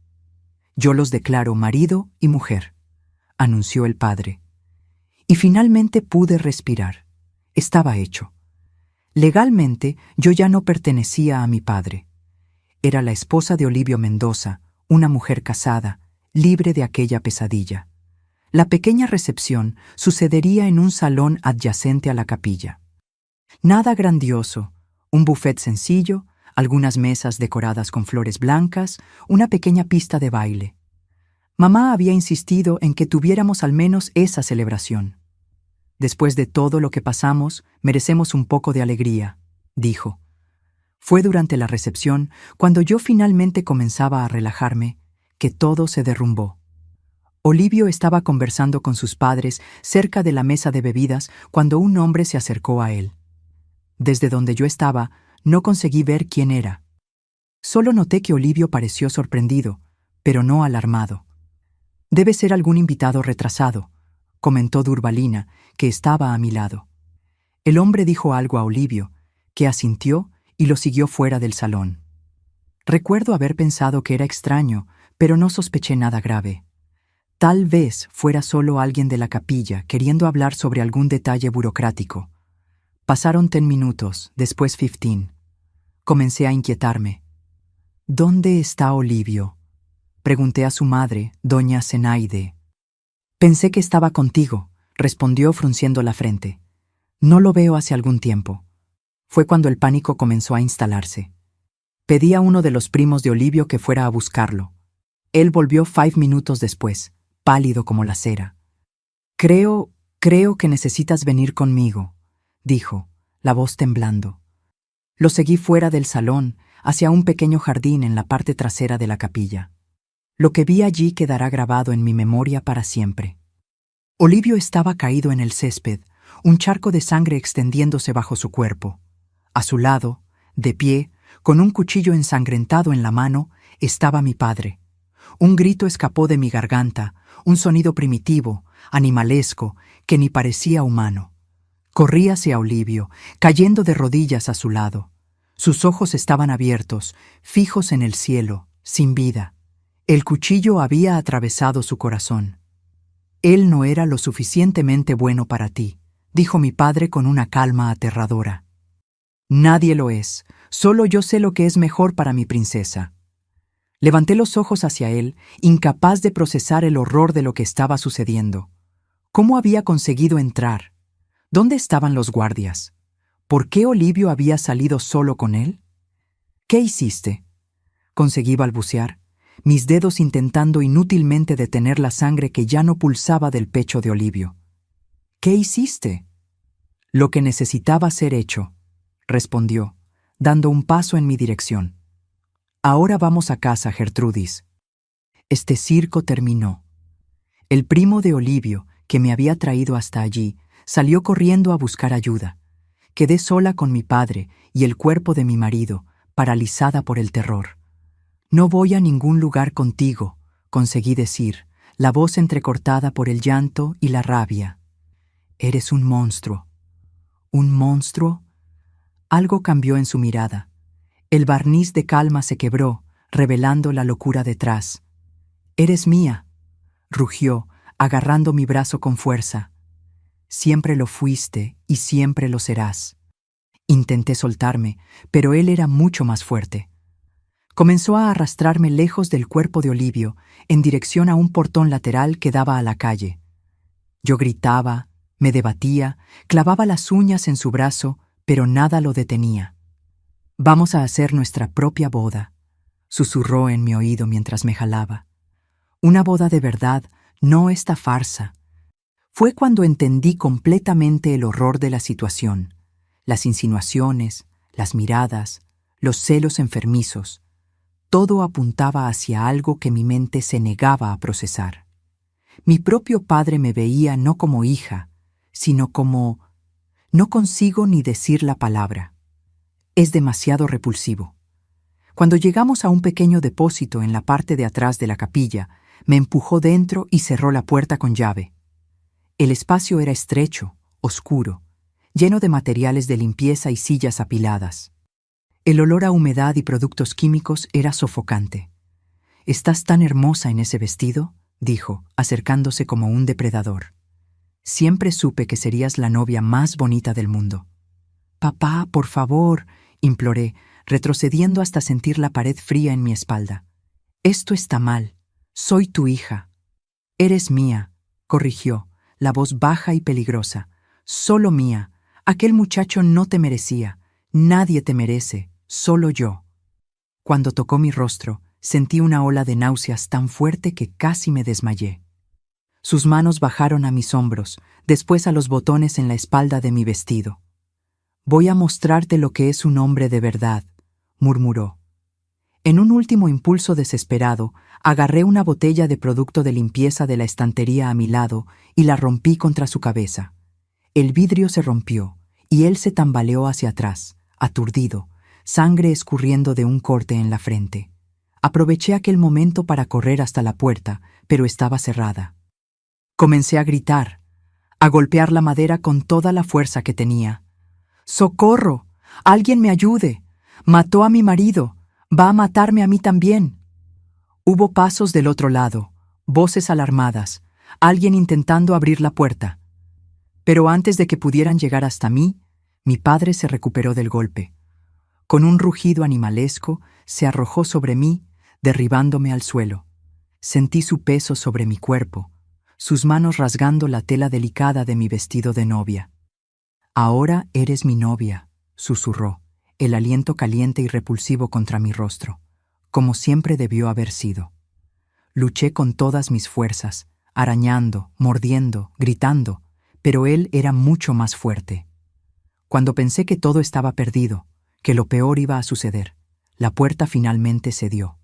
Yo los declaro marido y mujer, anunció el padre. Y finalmente pude respirar. Estaba hecho. Legalmente, yo ya no pertenecía a mi padre. Era la esposa de Olivio Mendoza, una mujer casada, libre de aquella pesadilla. La pequeña recepción sucedería en un salón adyacente a la capilla. Nada grandioso, un buffet sencillo, algunas mesas decoradas con flores blancas, una pequeña pista de baile. Mamá había insistido en que tuviéramos al menos esa celebración. Después de todo lo que pasamos, merecemos un poco de alegría, dijo. Fue durante la recepción, cuando yo finalmente comenzaba a relajarme, que todo se derrumbó. Olivio estaba conversando con sus padres cerca de la mesa de bebidas cuando un hombre se acercó a él. Desde donde yo estaba, no conseguí ver quién era. Solo noté que Olivio pareció sorprendido, pero no alarmado. Debe ser algún invitado retrasado, comentó Durbalina, que estaba a mi lado. El hombre dijo algo a Olivio, que asintió y lo siguió fuera del salón. Recuerdo haber pensado que era extraño, pero no sospeché nada grave. Tal vez fuera solo alguien de la capilla queriendo hablar sobre algún detalle burocrático. Pasaron 10 minutos, después 15. Comencé a inquietarme. ¿Dónde está Olivio?, pregunté a su madre, doña Zenaide. Pensé que estaba contigo, respondió frunciendo la frente. No lo veo hace algún tiempo. Fue cuando el pánico comenzó a instalarse. Pedí a uno de los primos de Olivio que fuera a buscarlo. Él volvió 5 minutos después, pálido como la cera. Creo que necesitas venir conmigo, dijo, la voz temblando. Lo seguí fuera del salón, hacia un pequeño jardín en la parte trasera de la capilla. Lo que vi allí quedará grabado en mi memoria para siempre. Olivio estaba caído en el césped, un charco de sangre extendiéndose bajo su cuerpo. A su lado, de pie, con un cuchillo ensangrentado en la mano, estaba mi padre. Un grito escapó de mi garganta, un sonido primitivo, animalesco, que ni parecía humano. Corrí hacia Olivio, cayendo de rodillas a su lado. Sus ojos estaban abiertos, fijos en el cielo, sin vida. El cuchillo había atravesado su corazón. Él no era lo suficientemente bueno para ti, dijo mi padre con una calma aterradora. Nadie lo es, solo yo sé lo que es mejor para mi princesa. Levanté los ojos hacia él, incapaz de procesar el horror de lo que estaba sucediendo. ¿Cómo había conseguido entrar? ¿Dónde estaban los guardias? ¿Por qué Olivio había salido solo con él? ¿Qué hiciste? Conseguí balbucear, mis dedos intentando inútilmente detener la sangre que ya no pulsaba del pecho de Olivio. ¿Qué hiciste? Lo que necesitaba ser hecho, respondió, dando un paso en mi dirección. Ahora vamos a casa, Gertrudis. Este circo terminó. El primo de Olivio, que me había traído hasta allí, salió corriendo a buscar ayuda. Quedé sola con mi padre y el cuerpo de mi marido, paralizada por el terror. No voy a ningún lugar contigo, conseguí decir, la voz entrecortada por el llanto y la rabia. Eres un monstruo. ¿Un monstruo? Algo cambió en su mirada. El barniz de calma se quebró, revelando la locura detrás. Eres mía, rugió, agarrando mi brazo con fuerza. Siempre lo fuiste y siempre lo serás. Intenté soltarme, pero él era mucho más fuerte. Comenzó a arrastrarme lejos del cuerpo de Olivio, en dirección a un portón lateral que daba a la calle. Yo gritaba, me debatía, clavaba las uñas en su brazo, pero nada lo detenía. Vamos a hacer nuestra propia boda, susurró en mi oído mientras me jalaba. Una boda de verdad, no esta farsa. Fue cuando entendí completamente el horror de la situación, las insinuaciones, las miradas, los celos enfermizos. Todo apuntaba hacia algo que mi mente se negaba a procesar. Mi propio padre me veía no como hija, sino como... No consigo ni decir la palabra. Es demasiado repulsivo. Cuando llegamos a un pequeño depósito en la parte de atrás de la capilla, me empujó dentro y cerró la puerta con llave. El espacio era estrecho, oscuro, lleno de materiales de limpieza y sillas apiladas. El olor a humedad y productos químicos era sofocante. «¿Estás tan hermosa en ese vestido?», dijo, acercándose como un depredador. «Siempre supe que serías la novia más bonita del mundo». «Papá, por favor», imploré, retrocediendo hasta sentir la pared fría en mi espalda. «Esto está mal. Soy tu hija». «Eres mía», corrigió, la voz baja y peligrosa. «Solo mía. Aquel muchacho no te merecía. Nadie te merece. Solo yo». Cuando tocó mi rostro, sentí una ola de náuseas tan fuerte que casi me desmayé. Sus manos bajaron a mis hombros, después a los botones en la espalda de mi vestido. «Voy a mostrarte lo que es un hombre de verdad», murmuró. En un último impulso desesperado, agarré una botella de producto de limpieza de la estantería a mi lado y la rompí contra su cabeza. El vidrio se rompió y él se tambaleó hacia atrás, aturdido, sangre escurriendo de un corte en la frente. Aproveché aquel momento para correr hasta la puerta, pero estaba cerrada. Comencé a gritar, a golpear la madera con toda la fuerza que tenía. «¡Socorro! ¡Alguien me ayude! Mató a mi marido. Va a matarme a mí también». Hubo pasos del otro lado, voces alarmadas, alguien intentando abrir la puerta. Pero antes de que pudieran llegar hasta mí, mi padre se recuperó del golpe. Con un rugido animalesco, se arrojó sobre mí, derribándome al suelo. Sentí su peso sobre mi cuerpo, sus manos rasgando la tela delicada de mi vestido de novia. «Ahora eres mi novia», susurró, el aliento caliente y repulsivo contra mi rostro, como siempre debió haber sido. Luché con todas mis fuerzas, arañando, mordiendo, gritando, pero él era mucho más fuerte. Cuando pensé que todo estaba perdido, que lo peor iba a suceder, la puerta finalmente cedió.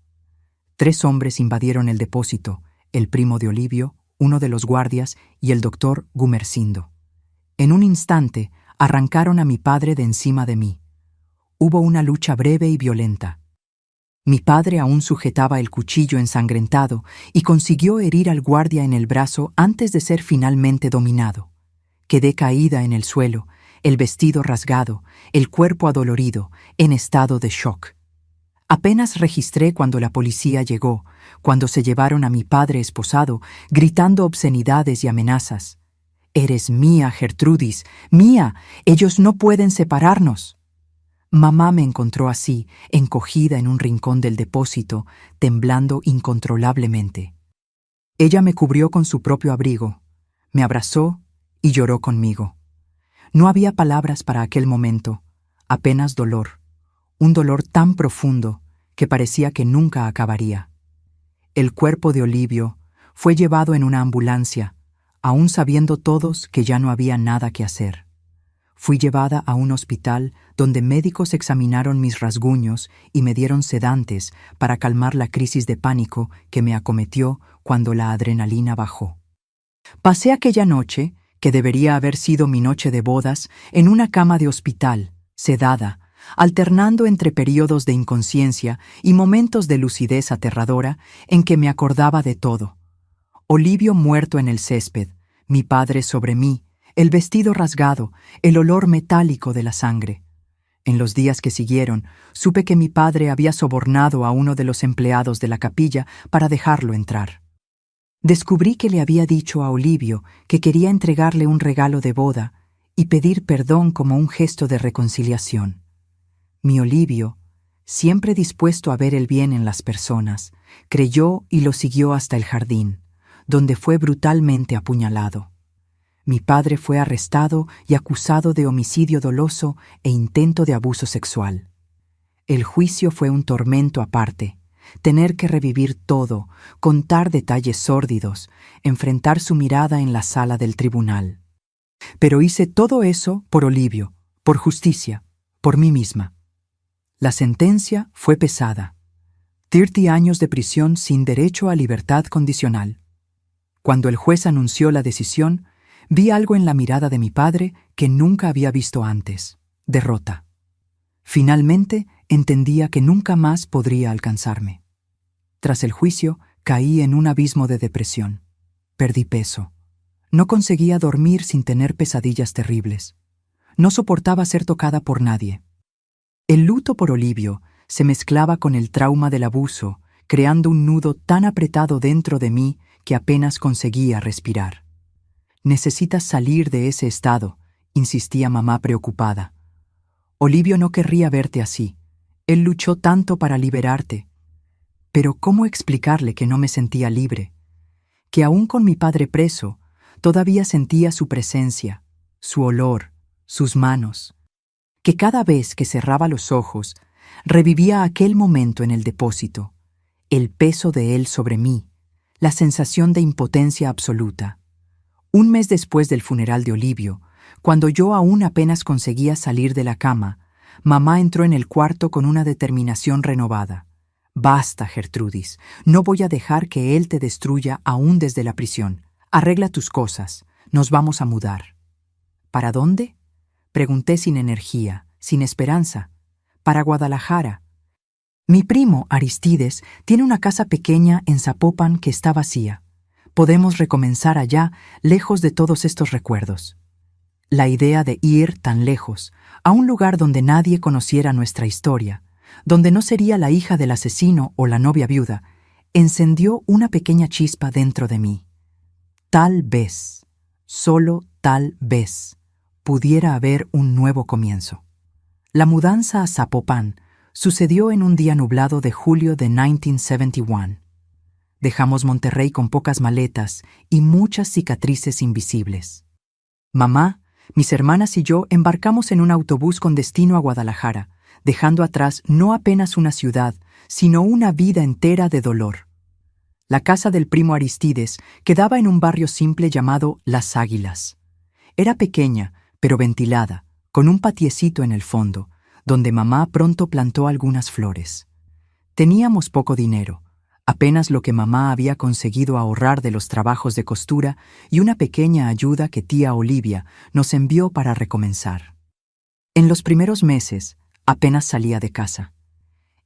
3 hombres invadieron el depósito, el primo de Olivio, uno de los guardias y el doctor Gumersindo. En un instante, arrancaron a mi padre de encima de mí. Hubo una lucha breve y violenta. Mi padre aún sujetaba el cuchillo ensangrentado y consiguió herir al guardia en el brazo antes de ser finalmente dominado. Quedé caída en el suelo, el vestido rasgado, el cuerpo adolorido, en estado de shock. Apenas registré cuando la policía llegó, cuando se llevaron a mi padre esposado, gritando obscenidades y amenazas. «Eres mía, Gertrudis, mía. Ellos no pueden separarnos». Mamá me encontró así, encogida en un rincón del depósito, temblando incontrolablemente. Ella me cubrió con su propio abrigo, me abrazó y lloró conmigo. No había palabras para aquel momento, apenas dolor, un dolor tan profundo que parecía que nunca acabaría. El cuerpo de Olivio fue llevado en una ambulancia, aún sabiendo todos que ya no había nada que hacer. Fui llevada a un hospital donde médicos examinaron mis rasguños y me dieron sedantes para calmar la crisis de pánico que me acometió cuando la adrenalina bajó. Pasé aquella noche, que debería haber sido mi noche de bodas, en una cama de hospital, sedada, alternando entre períodos de inconsciencia y momentos de lucidez aterradora en que me acordaba de todo. Olivio muerto en el césped, mi padre sobre mí, el vestido rasgado, el olor metálico de la sangre. En los días que siguieron, supe que mi padre había sobornado a uno de los empleados de la capilla para dejarlo entrar. Descubrí que le había dicho a Olivio que quería entregarle un regalo de boda y pedir perdón como un gesto de reconciliación. Mi Olivio, siempre dispuesto a ver el bien en las personas, creyó y lo siguió hasta el jardín, donde fue brutalmente apuñalado. Mi padre fue arrestado y acusado de homicidio doloso e intento de abuso sexual. El juicio fue un tormento aparte. Tener que revivir todo, contar detalles sórdidos, enfrentar su mirada en la sala del tribunal. Pero hice todo eso por Olivio, por justicia, por mí misma. La sentencia fue pesada. 30 años de prisión sin derecho a libertad condicional. Cuando el juez anunció la decisión, vi algo en la mirada de mi padre que nunca había visto antes: derrota. Finalmente, entendía que nunca más podría alcanzarme. Tras el juicio, caí en un abismo de depresión. Perdí peso. No conseguía dormir sin tener pesadillas terribles. No soportaba ser tocada por nadie. El luto por Olivio se mezclaba con el trauma del abuso, creando un nudo tan apretado dentro de mí que apenas conseguía respirar. «Necesitas salir de ese estado», insistía mamá preocupada. «Olivio no querría verte así. Él luchó tanto para liberarte». Pero ¿cómo explicarle que no me sentía libre? Que aún con mi padre preso, todavía sentía su presencia, su olor, sus manos. Que cada vez que cerraba los ojos, revivía aquel momento en el depósito, el peso de él sobre mí, la sensación de impotencia absoluta. Un mes después del funeral de Olivio, cuando yo aún apenas conseguía salir de la cama, mamá entró en el cuarto con una determinación renovada. «Basta, Gertrudis, no voy a dejar que él te destruya aún desde la prisión. Arregla tus cosas, nos vamos a mudar». «¿Para dónde?», pregunté sin energía, sin esperanza. «Para Guadalajara. Mi primo, Aristides, tiene una casa pequeña en Zapopan que está vacía. Podemos recomenzar allá, lejos de todos estos recuerdos». La idea de ir tan lejos, a un lugar donde nadie conociera nuestra historia, donde no sería la hija del asesino o la novia viuda, encendió una pequeña chispa dentro de mí. Tal vez, solo tal vez, pudiera haber un nuevo comienzo. La mudanza a Zapopan sucedió en un día nublado de julio de 1971. Dejamos Monterrey con pocas maletas y muchas cicatrices invisibles. Mamá, mis hermanas y yo embarcamos en un autobús con destino a Guadalajara, dejando atrás no apenas una ciudad, sino una vida entera de dolor. La casa del primo Aristides quedaba en un barrio simple llamado Las Águilas. Era pequeña, pero ventilada, con un patiecito en el fondo, donde mamá pronto plantó algunas flores. Teníamos poco dinero, apenas lo que mamá había conseguido ahorrar de los trabajos de costura y una pequeña ayuda que tía Olivia nos envió para recomenzar. En los primeros meses, apenas salía de casa.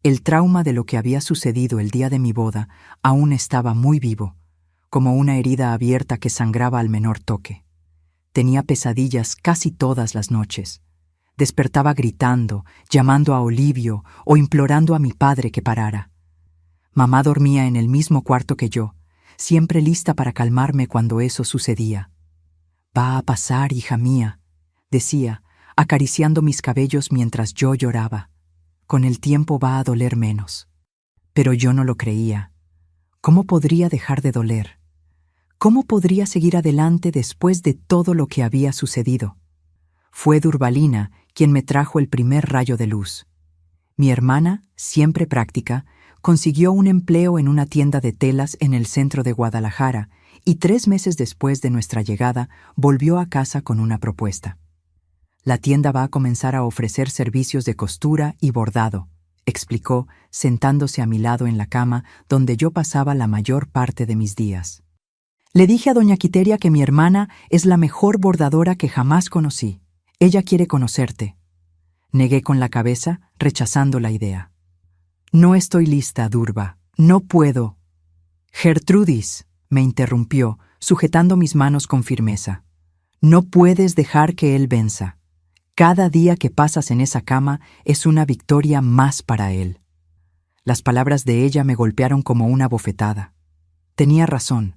El trauma de lo que había sucedido el día de mi boda aún estaba muy vivo, como una herida abierta que sangraba al menor toque. Tenía pesadillas casi todas las noches. Despertaba gritando, llamando a Olivio o implorando a mi padre que parara. Mamá dormía en el mismo cuarto que yo, siempre lista para calmarme cuando eso sucedía. «Va a pasar, hija mía», decía, acariciando mis cabellos mientras yo lloraba. «Con el tiempo va a doler menos». Pero yo no lo creía. ¿Cómo podría dejar de doler? ¿Cómo podría seguir adelante después de todo lo que había sucedido? Fue Durvalina quien me trajo el primer rayo de luz. Mi hermana, siempre práctica, consiguió un empleo en una tienda de telas en el centro de Guadalajara y 3 meses después de nuestra llegada volvió a casa con una propuesta. La tienda va a comenzar a ofrecer servicios de costura y bordado, explicó, sentándose a mi lado en la cama donde yo pasaba la mayor parte de mis días. Le dije a doña Quiteria que mi hermana es la mejor bordadora que jamás conocí. Ella quiere conocerte. Negué con la cabeza, rechazando la idea. No estoy lista, Durva. No puedo. Gertrudis, me interrumpió, sujetando mis manos con firmeza. No puedes dejar que él venza. Cada día que pasas en esa cama es una victoria más para él. Las palabras de ella me golpearon como una bofetada. Tenía razón.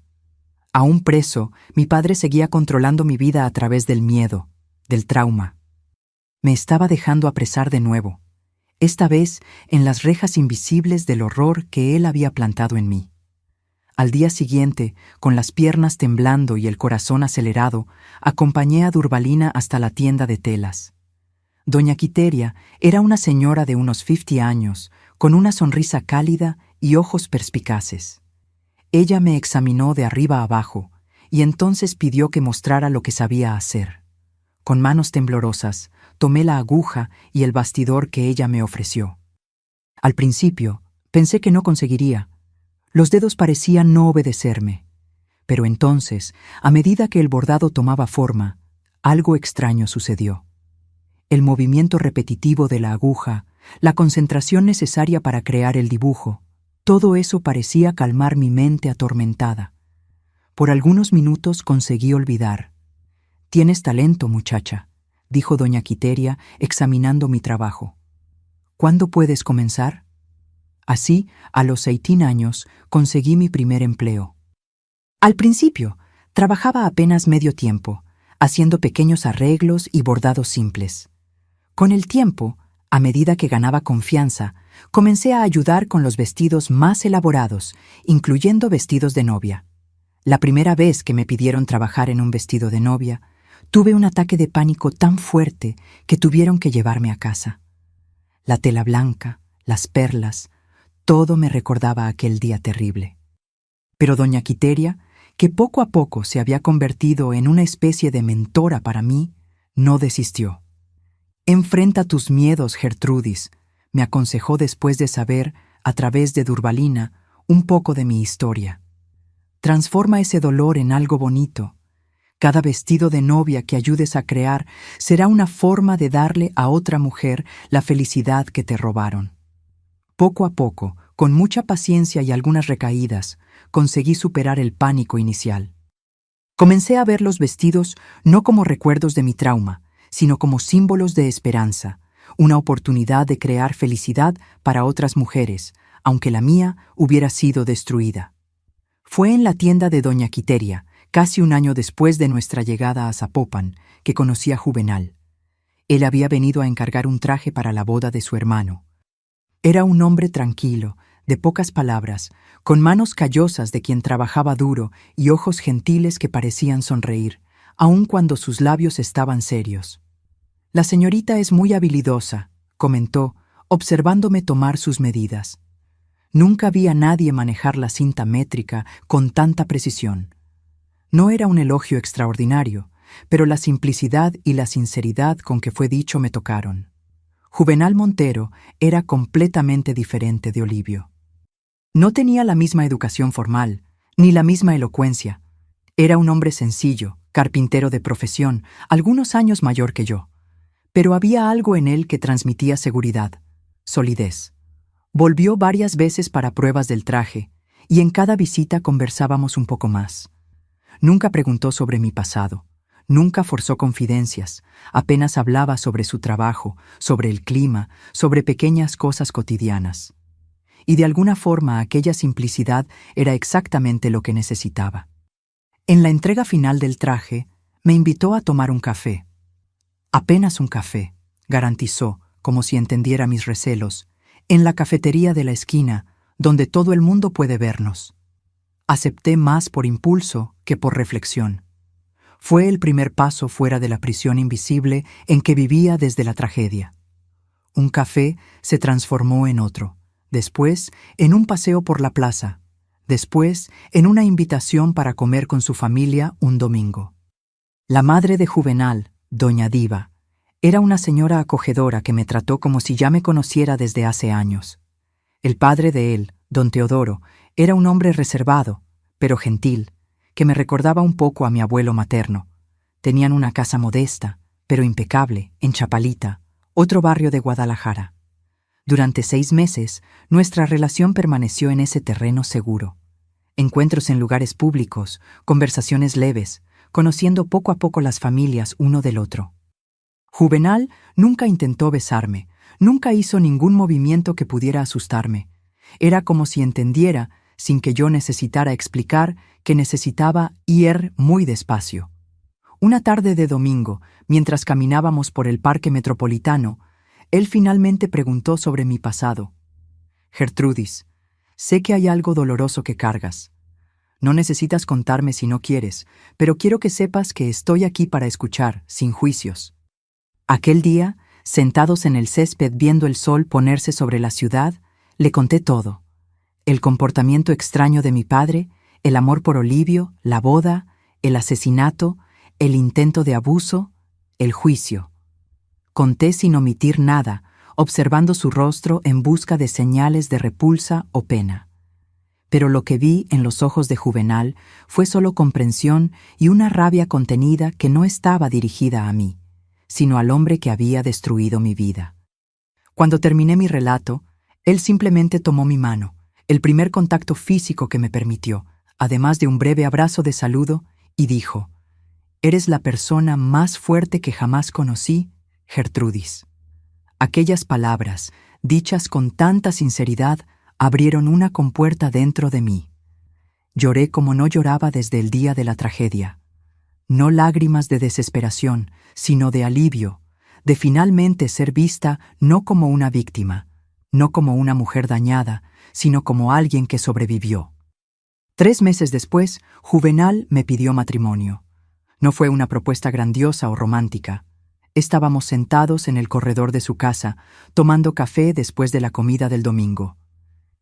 Aún preso, mi padre seguía controlando mi vida a través del miedo, del trauma. Me estaba dejando apresar de nuevo, esta vez en las rejas invisibles del horror que él había plantado en mí. Al día siguiente, con las piernas temblando y el corazón acelerado, acompañé a Durvalina hasta la tienda de telas. Doña Quiteria era una señora de unos 50 años, con una sonrisa cálida y ojos perspicaces. Ella me examinó de arriba a abajo y entonces pidió que mostrara lo que sabía hacer. Con manos temblorosas, tomé la aguja y el bastidor que ella me ofreció. Al principio, pensé que no conseguiría. Los dedos parecían no obedecerme. Pero entonces, a medida que el bordado tomaba forma, algo extraño sucedió. El movimiento repetitivo de la aguja, la concentración necesaria para crear el dibujo, todo eso parecía calmar mi mente atormentada. Por algunos minutos conseguí olvidar. «Tienes talento, muchacha», dijo doña Quiteria, examinando mi trabajo. «¿Cuándo puedes comenzar?» Así, a los 18 años, conseguí mi primer empleo. Al principio, trabajaba apenas medio tiempo, haciendo pequeños arreglos y bordados simples. Con el tiempo, a medida que ganaba confianza, comencé a ayudar con los vestidos más elaborados, incluyendo vestidos de novia. La primera vez que me pidieron trabajar en un vestido de novia, tuve un ataque de pánico tan fuerte que tuvieron que llevarme a casa. La tela blanca, las perlas, todo me recordaba aquel día terrible. Pero doña Quiteria, que poco a poco se había convertido en una especie de mentora para mí, no desistió. «Enfrenta tus miedos, Gertrudis», me aconsejó después de saber, a través de Durvalina, un poco de mi historia. «Transforma ese dolor en algo bonito. Cada vestido de novia que ayudes a crear será una forma de darle a otra mujer la felicidad que te robaron». Poco a poco, con mucha paciencia y algunas recaídas, conseguí superar el pánico inicial. Comencé a ver los vestidos no como recuerdos de mi trauma, sino como símbolos de esperanza, una oportunidad de crear felicidad para otras mujeres, aunque la mía hubiera sido destruida. Fue en la tienda de doña Quiteria, casi un año después de nuestra llegada a Zapopan, que conocí a Juvenal. Él había venido a encargar un traje para la boda de su hermano. Era un hombre tranquilo, de pocas palabras, con manos callosas de quien trabajaba duro y ojos gentiles que parecían sonreír, aun cuando sus labios estaban serios. «La señorita es muy habilidosa», comentó, observándome tomar sus medidas. Nunca vi a nadie manejar la cinta métrica con tanta precisión. No era un elogio extraordinario, pero la simplicidad y la sinceridad con que fue dicho me tocaron. Juvenal Montero era completamente diferente de Olivio. No tenía la misma educación formal, ni la misma elocuencia. Era un hombre sencillo, carpintero de profesión, algunos años mayor que yo. Pero había algo en él que transmitía seguridad, solidez. Volvió varias veces para pruebas del traje, y en cada visita conversábamos un poco más. Nunca preguntó sobre mi pasado. Nunca forzó confidencias, apenas hablaba sobre su trabajo, sobre el clima, sobre pequeñas cosas cotidianas. Y de alguna forma aquella simplicidad era exactamente lo que necesitaba. En la entrega final del traje, me invitó a tomar un café. «Apenas un café», garantizó, como si entendiera mis recelos, «en la cafetería de la esquina, donde todo el mundo puede vernos». Acepté más por impulso que por reflexión. Fue el primer paso fuera de la prisión invisible en que vivía desde la tragedia. Un café se transformó en otro, después en un paseo por la plaza, después en una invitación para comer con su familia un domingo. La madre de Juvenal, doña Diva, era una señora acogedora que me trató como si ya me conociera desde hace años. El padre de él, don Teodoro, era un hombre reservado, pero gentil, que me recordaba un poco a mi abuelo materno. Tenían una casa modesta, pero impecable, en Chapalita, otro barrio de Guadalajara. Durante 6 meses, nuestra relación permaneció en ese terreno seguro. Encuentros en lugares públicos, conversaciones leves, conociendo poco a poco las familias uno del otro. Juvenal nunca intentó besarme, nunca hizo ningún movimiento que pudiera asustarme. Era como si entendiera, sin que yo necesitara explicar, que necesitaba ir muy despacio. Una tarde de domingo, mientras caminábamos por el parque metropolitano, él finalmente preguntó sobre mi pasado. Gertrudis, sé que hay algo doloroso que cargas. No necesitas contarme si no quieres, pero quiero que sepas que estoy aquí para escuchar, sin juicios. Aquel día, sentados en el césped viendo el sol ponerse sobre la ciudad, le conté todo. El comportamiento extraño de mi padre, el amor por Olivio, la boda, el asesinato, el intento de abuso, el juicio. Conté sin omitir nada, observando su rostro en busca de señales de repulsa o pena. Pero lo que vi en los ojos de Juvenal fue solo comprensión y una rabia contenida que no estaba dirigida a mí, sino al hombre que había destruido mi vida. Cuando terminé mi relato, él simplemente tomó mi mano, el primer contacto físico que me permitió, además de un breve abrazo de saludo, y dijo: «Eres la persona más fuerte que jamás conocí, Gertrudis». Aquellas palabras, dichas con tanta sinceridad, abrieron una compuerta dentro de mí. Lloré como no lloraba desde el día de la tragedia. No lágrimas de desesperación, sino de alivio, de finalmente ser vista no como una víctima, no como una mujer dañada, sino como alguien que sobrevivió. 3 meses después, Juvenal me pidió matrimonio. No fue una propuesta grandiosa o romántica. Estábamos sentados en el corredor de su casa, tomando café después de la comida del domingo.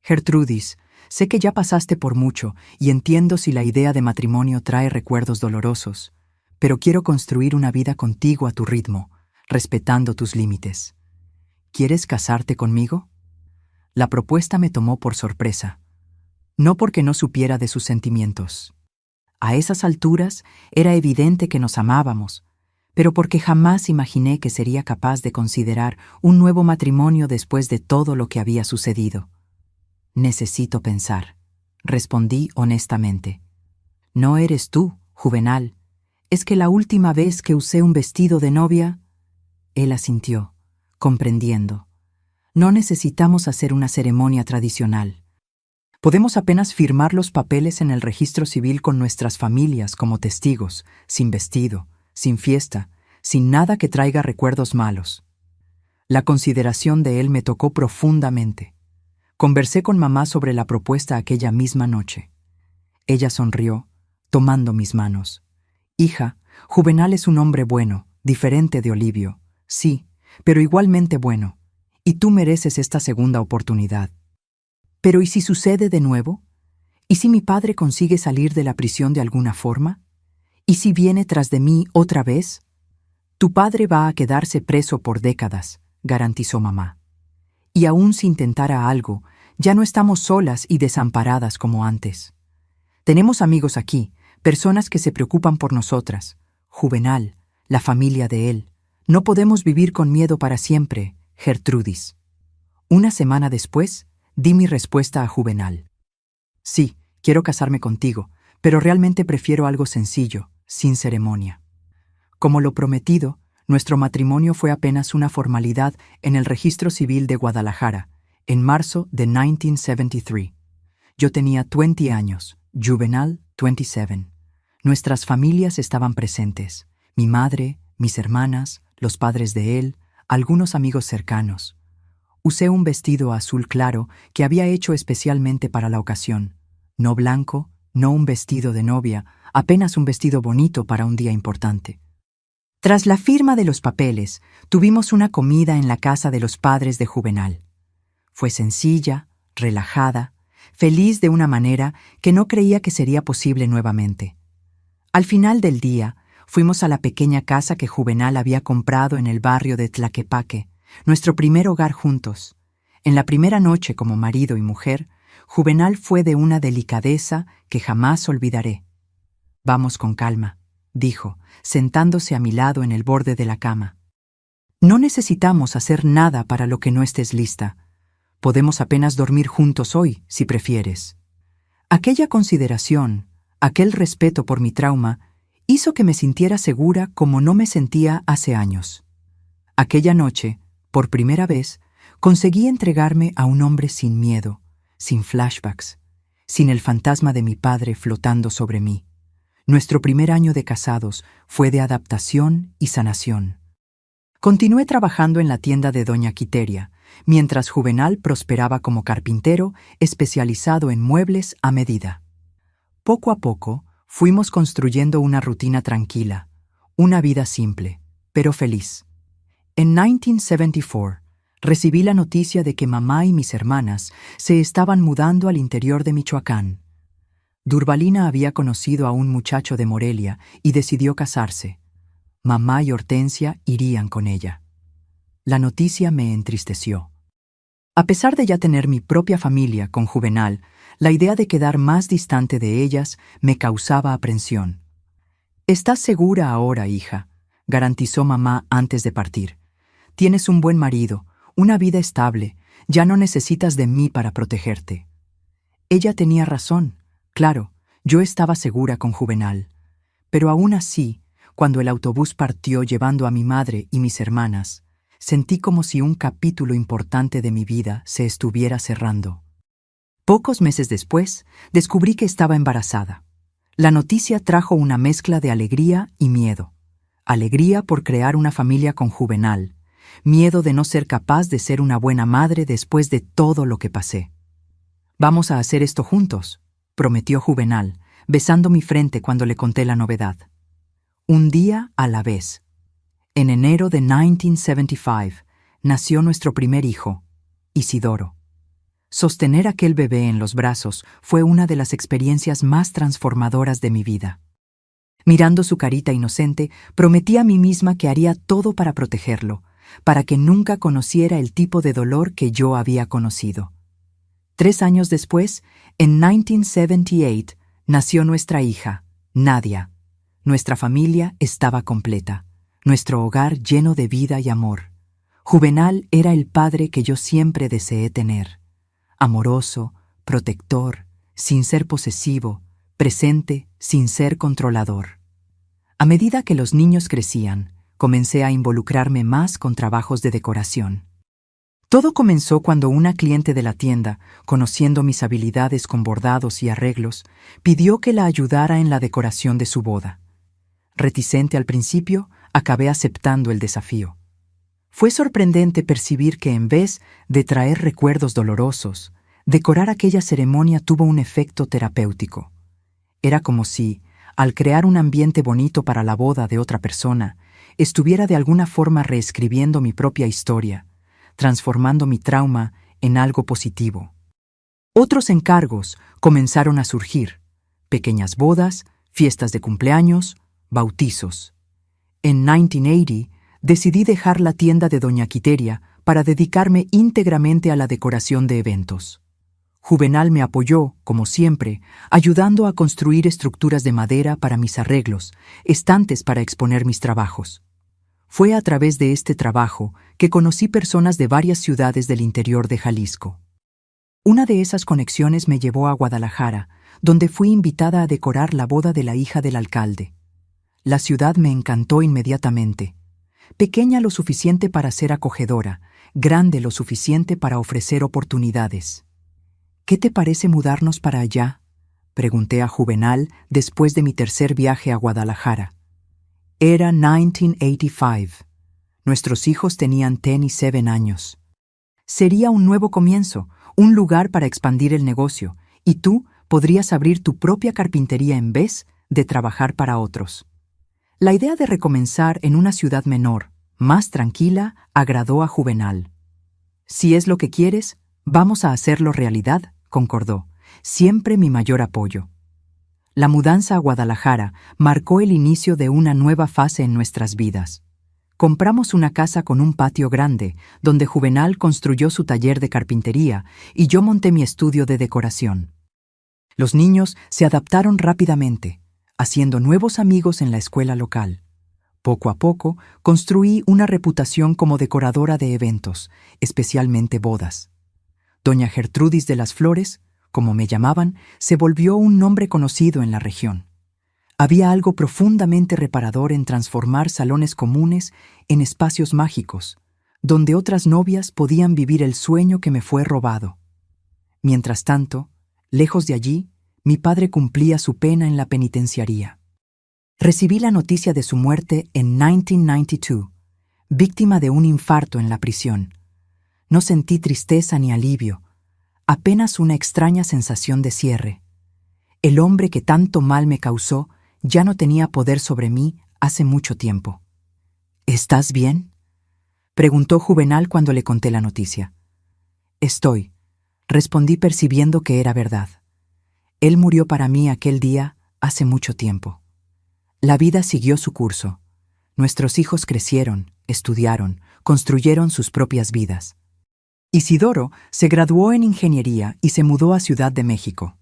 Gertrudis, sé que ya pasaste por mucho y entiendo si la idea de matrimonio trae recuerdos dolorosos, pero quiero construir una vida contigo a tu ritmo, respetando tus límites. ¿Quieres casarte conmigo? La propuesta me tomó por sorpresa. No porque no supiera de sus sentimientos. A esas alturas era evidente que nos amábamos, pero porque jamás imaginé que sería capaz de considerar un nuevo matrimonio después de todo lo que había sucedido. Necesito pensar, respondí honestamente. No eres tú, Juvenal. Es que la última vez que usé un vestido de novia... Él asintió, comprendiendo. No necesitamos hacer una ceremonia tradicional. Podemos apenas firmar los papeles en el registro civil con nuestras familias como testigos, sin vestido, sin fiesta, sin nada que traiga recuerdos malos. La consideración de él me tocó profundamente. Conversé con mamá sobre la propuesta aquella misma noche. Ella sonrió, tomando mis manos. Hija, Juvenal es un hombre bueno, diferente de Olivio, sí, pero igualmente bueno, y tú mereces esta segunda oportunidad. Pero ¿y si sucede de nuevo? ¿Y si mi padre consigue salir de la prisión de alguna forma? ¿Y si viene tras de mí otra vez? Tu padre va a quedarse preso por décadas, garantizó mamá. Y aún si intentara algo, ya no estamos solas y desamparadas como antes. Tenemos amigos aquí, personas que se preocupan por nosotras. Juvenal, la familia de él. No podemos vivir con miedo para siempre, Gertrudis. Una semana después, di mi respuesta a Juvenal. Sí, quiero casarme contigo, pero realmente prefiero algo sencillo, sin ceremonia. Como lo prometido, nuestro matrimonio fue apenas una formalidad en el registro civil de Guadalajara, en marzo de 1973. Yo tenía 20 años, Juvenal 27. Nuestras familias estaban presentes, mi madre, mis hermanas, los padres de él, algunos amigos cercanos. Usé un vestido azul claro que había hecho especialmente para la ocasión, no blanco No un vestido de novia, apenas un vestido bonito para un día importante. Tras la firma de los papeles, tuvimos una comida en la casa de los padres de Juvenal. Fue sencilla, relajada, feliz de una manera que no creía que sería posible nuevamente. Al final del día, fuimos a la pequeña casa que Juvenal había comprado en el barrio de Tlaquepaque, nuestro primer hogar juntos. En la primera noche como marido y mujer, Juvenal fue de una delicadeza que jamás olvidaré. «Vamos con calma», dijo, sentándose a mi lado en el borde de la cama. «No necesitamos hacer nada para lo que no estés lista. Podemos apenas dormir juntos hoy, si prefieres». Aquella consideración, aquel respeto por mi trauma, hizo que me sintiera segura como no me sentía hace años. Aquella noche, por primera vez, conseguí entregarme a un hombre sin miedo, sin flashbacks, sin el fantasma de mi padre flotando sobre mí. Nuestro primer año de casados fue de adaptación y sanación. Continué trabajando en la tienda de doña Quiteria, mientras Juvenal prosperaba como carpintero especializado en muebles a medida. Poco a poco, fuimos construyendo una rutina tranquila, una vida simple, pero feliz. En 1974, recibí la noticia de que mamá y mis hermanas se estaban mudando al interior de Michoacán. Durbalina había conocido a un muchacho de Morelia y decidió casarse. Mamá y Hortensia irían con ella. La noticia me entristeció. A pesar de ya tener mi propia familia con Juvenal, la idea de quedar más distante de ellas me causaba aprensión. «¿Estás segura ahora, hija?», garantizó mamá antes de partir. «Tienes un buen marido, una vida estable, ya no necesitas de mí para protegerte». Ella tenía razón. Claro, yo estaba segura con Juvenal. Pero aún así, cuando el autobús partió llevando a mi madre y mis hermanas, sentí como si un capítulo importante de mi vida se estuviera cerrando. Pocos meses después, descubrí que estaba embarazada. La noticia trajo una mezcla de alegría y miedo. Alegría por crear una familia con Juvenal, miedo de no ser capaz de ser una buena madre después de todo lo que pasé. «Vamos a hacer esto juntos», prometió Juvenal, besando mi frente cuando le conté la novedad. Un día a la vez. En enero de 1975 nació nuestro primer hijo, Isidoro. Sostener aquel bebé en los brazos fue una de las experiencias más transformadoras de mi vida. Mirando su carita inocente, prometí a mí misma que haría todo para protegerlo, para que nunca conociera el tipo de dolor que yo había conocido. 3 años después, en 1978, nació nuestra hija, Nadia. Nuestra familia estaba completa, nuestro hogar lleno de vida y amor. Juvenal era el padre que yo siempre deseé tener. Amoroso, protector, sin ser posesivo, presente, sin ser controlador. A medida que los niños crecían, comencé a involucrarme más con trabajos de decoración. Todo comenzó cuando una cliente de la tienda, conociendo mis habilidades con bordados y arreglos, pidió que la ayudara en la decoración de su boda. Reticente al principio, acabé aceptando el desafío. Fue sorprendente percibir que en vez de traer recuerdos dolorosos, decorar aquella ceremonia tuvo un efecto terapéutico. Era como si, al crear un ambiente bonito para la boda de otra persona, estuviera de alguna forma reescribiendo mi propia historia, transformando mi trauma en algo positivo. Otros encargos comenzaron a surgir: pequeñas bodas, fiestas de cumpleaños, bautizos. En 1980 decidí dejar la tienda de doña Quiteria para dedicarme íntegramente a la decoración de eventos. Juvenal me apoyó, como siempre, ayudando a construir estructuras de madera para mis arreglos, estantes para exponer mis trabajos. Fue a través de este trabajo que conocí personas de varias ciudades del interior de Jalisco. Una de esas conexiones me llevó a Guadalajara, donde fui invitada a decorar la boda de la hija del alcalde. La ciudad me encantó inmediatamente. Pequeña lo suficiente para ser acogedora, grande lo suficiente para ofrecer oportunidades. «¿Qué te parece mudarnos para allá?», pregunté a Juvenal después de mi tercer viaje a Guadalajara. Era 1985. Nuestros hijos tenían 10 y 7 años. Sería un nuevo comienzo, un lugar para expandir el negocio, y tú podrías abrir tu propia carpintería en vez de trabajar para otros. La idea de recomenzar en una ciudad menor, más tranquila, agradó a Juvenal. Si es lo que quieres, vamos a hacerlo realidad, concordó, siempre mi mayor apoyo. La mudanza a Guadalajara marcó el inicio de una nueva fase en nuestras vidas. Compramos una casa con un patio grande, donde Juvenal construyó su taller de carpintería y yo monté mi estudio de decoración. Los niños se adaptaron rápidamente, haciendo nuevos amigos en la escuela local. Poco a poco, construí una reputación como decoradora de eventos, especialmente bodas. Doña Gertrudis de las Flores, como me llamaban, se volvió un nombre conocido en la región. Había algo profundamente reparador en transformar salones comunes en espacios mágicos, donde otras novias podían vivir el sueño que me fue robado. Mientras tanto, lejos de allí, mi padre cumplía su pena en la penitenciaría. Recibí la noticia de su muerte en 1992, víctima de un infarto en la prisión. No sentí tristeza ni alivio, apenas una extraña sensación de cierre. El hombre que tanto mal me causó ya no tenía poder sobre mí hace mucho tiempo. ¿Estás bien?, preguntó Juvenal cuando le conté la noticia. Estoy, respondí percibiendo que era verdad. Él murió para mí aquel día hace mucho tiempo. La vida siguió su curso. Nuestros hijos crecieron, estudiaron, construyeron sus propias vidas. Isidoro se graduó en ingeniería y se mudó a Ciudad de México.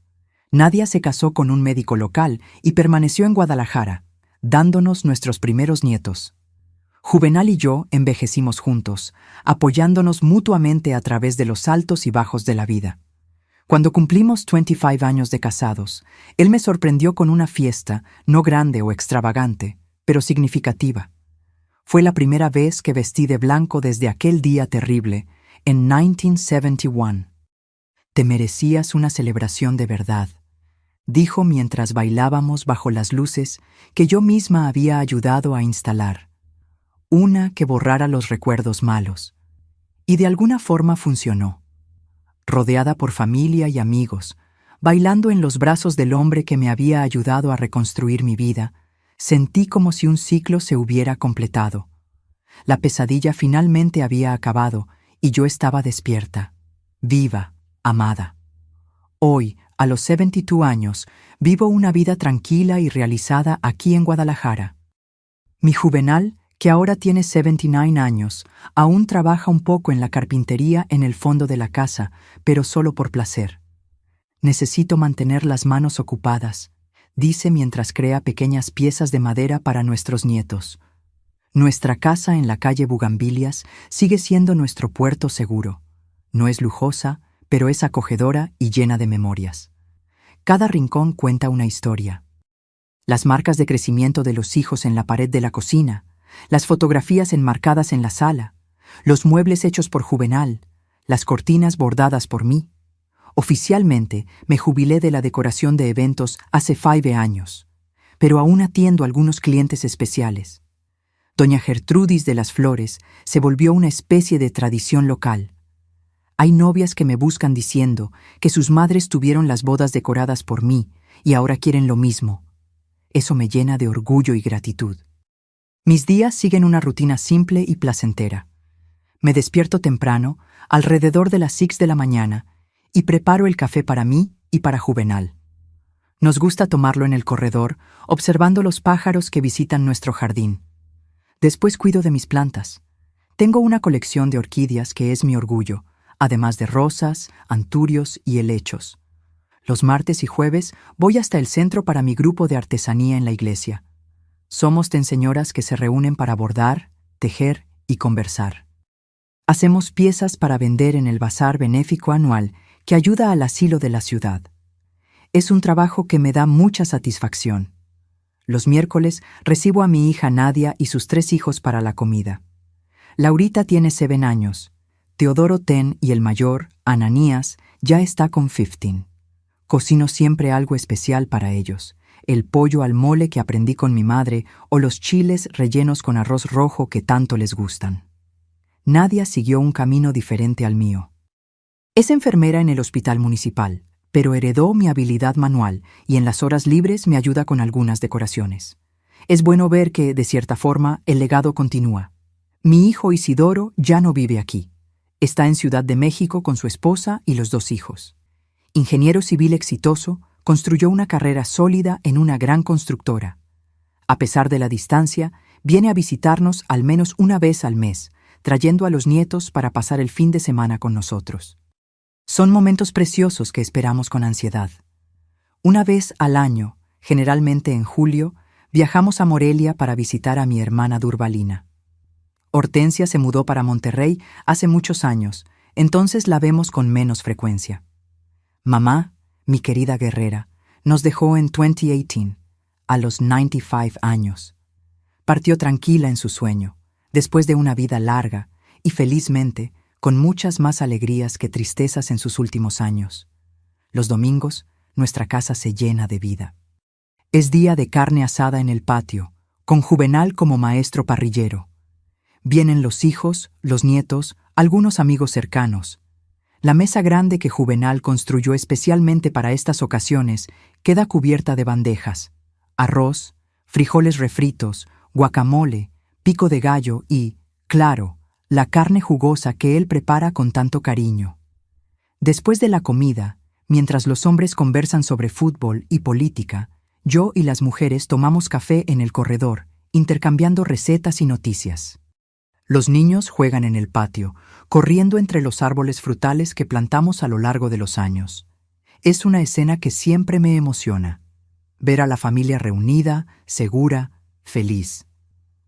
Nadia se casó con un médico local y permaneció en Guadalajara, dándonos nuestros primeros nietos. Juvenal y yo envejecimos juntos, apoyándonos mutuamente a través de los altos y bajos de la vida. Cuando cumplimos 25 años de casados, él me sorprendió con una fiesta, no grande o extravagante, pero significativa. Fue la primera vez que vestí de blanco desde aquel día terrible, en 1971. Te merecías una celebración de verdad, dijo mientras bailábamos bajo las luces que yo misma había ayudado a instalar. Una que borrara los recuerdos malos. Y de alguna forma funcionó. Rodeada por familia y amigos, bailando en los brazos del hombre que me había ayudado a reconstruir mi vida, sentí como si un ciclo se hubiera completado. La pesadilla finalmente había acabado y yo estaba despierta, viva, amada. Hoy, a los 72 años, vivo una vida tranquila y realizada aquí en Guadalajara. Mi Juvenal, que ahora tiene 79 años, aún trabaja un poco en la carpintería en el fondo de la casa, pero solo por placer. Necesito mantener las manos ocupadas, dice mientras crea pequeñas piezas de madera para nuestros nietos. Nuestra casa en la calle Bugambilias sigue siendo nuestro puerto seguro. No es lujosa, pero es acogedora y llena de memorias. Cada rincón cuenta una historia. Las marcas de crecimiento de los hijos en la pared de la cocina, las fotografías enmarcadas en la sala, los muebles hechos por Juvenal, las cortinas bordadas por mí. Oficialmente me jubilé de la decoración de eventos hace 5 años, pero aún atiendo a algunos clientes especiales. Doña Gertrudis de las Flores se volvió una especie de tradición local. Hay novias que me buscan diciendo que sus madres tuvieron las bodas decoradas por mí y ahora quieren lo mismo. Eso me llena de orgullo y gratitud. Mis días siguen una rutina simple y placentera. Me despierto temprano, alrededor de las 6 de la mañana, y preparo el café para mí y para Juvenal. Nos gusta tomarlo en el corredor, observando los pájaros que visitan nuestro jardín. Después cuido de mis plantas. Tengo una colección de orquídeas que es mi orgullo, además de rosas, anturios y helechos. Los martes y jueves voy hasta el centro para mi grupo de artesanía en la iglesia. Somos señoras que se reúnen para bordar, tejer y conversar. Hacemos piezas para vender en el bazar benéfico anual que ayuda al asilo de la ciudad. Es un trabajo que me da mucha satisfacción. Los miércoles recibo a mi hija Nadia y sus 3 hijos para la comida. Laurita tiene 7 años. Teodoro 10 y el mayor, Ananías, ya está con 15. Cocino siempre algo especial para ellos. El pollo al mole que aprendí con mi madre o los chiles rellenos con arroz rojo que tanto les gustan. Nadia siguió un camino diferente al mío. Es enfermera en el hospital municipal, pero heredó mi habilidad manual y en las horas libres me ayuda con algunas decoraciones. Es bueno ver que, de cierta forma, el legado continúa. Mi hijo Isidoro ya no vive aquí. Está en Ciudad de México con su esposa y los 2 hijos. Ingeniero civil exitoso, construyó una carrera sólida en una gran constructora. A pesar de la distancia, viene a visitarnos al menos una vez al mes, trayendo a los nietos para pasar el fin de semana con nosotros. Son momentos preciosos que esperamos con ansiedad. Una vez al año, generalmente en julio, viajamos a Morelia para visitar a mi hermana Durbalina. Hortensia se mudó para Monterrey hace muchos años, entonces la vemos con menos frecuencia. Mamá, mi querida guerrera, nos dejó en 2018, a los 95 años. Partió tranquila en su sueño, después de una vida larga y felizmente con muchas más alegrías que tristezas en sus últimos años. Los domingos, nuestra casa se llena de vida. Es día de carne asada en el patio, con Juvenal como maestro parrillero. Vienen los hijos, los nietos, algunos amigos cercanos. La mesa grande que Juvenal construyó especialmente para estas ocasiones queda cubierta de bandejas: arroz, frijoles refritos, guacamole, pico de gallo y, claro, la carne jugosa que él prepara con tanto cariño. Después de la comida, mientras los hombres conversan sobre fútbol y política, yo y las mujeres tomamos café en el corredor, intercambiando recetas y noticias. Los niños juegan en el patio, corriendo entre los árboles frutales que plantamos a lo largo de los años. Es una escena que siempre me emociona. Ver a la familia reunida, segura, feliz.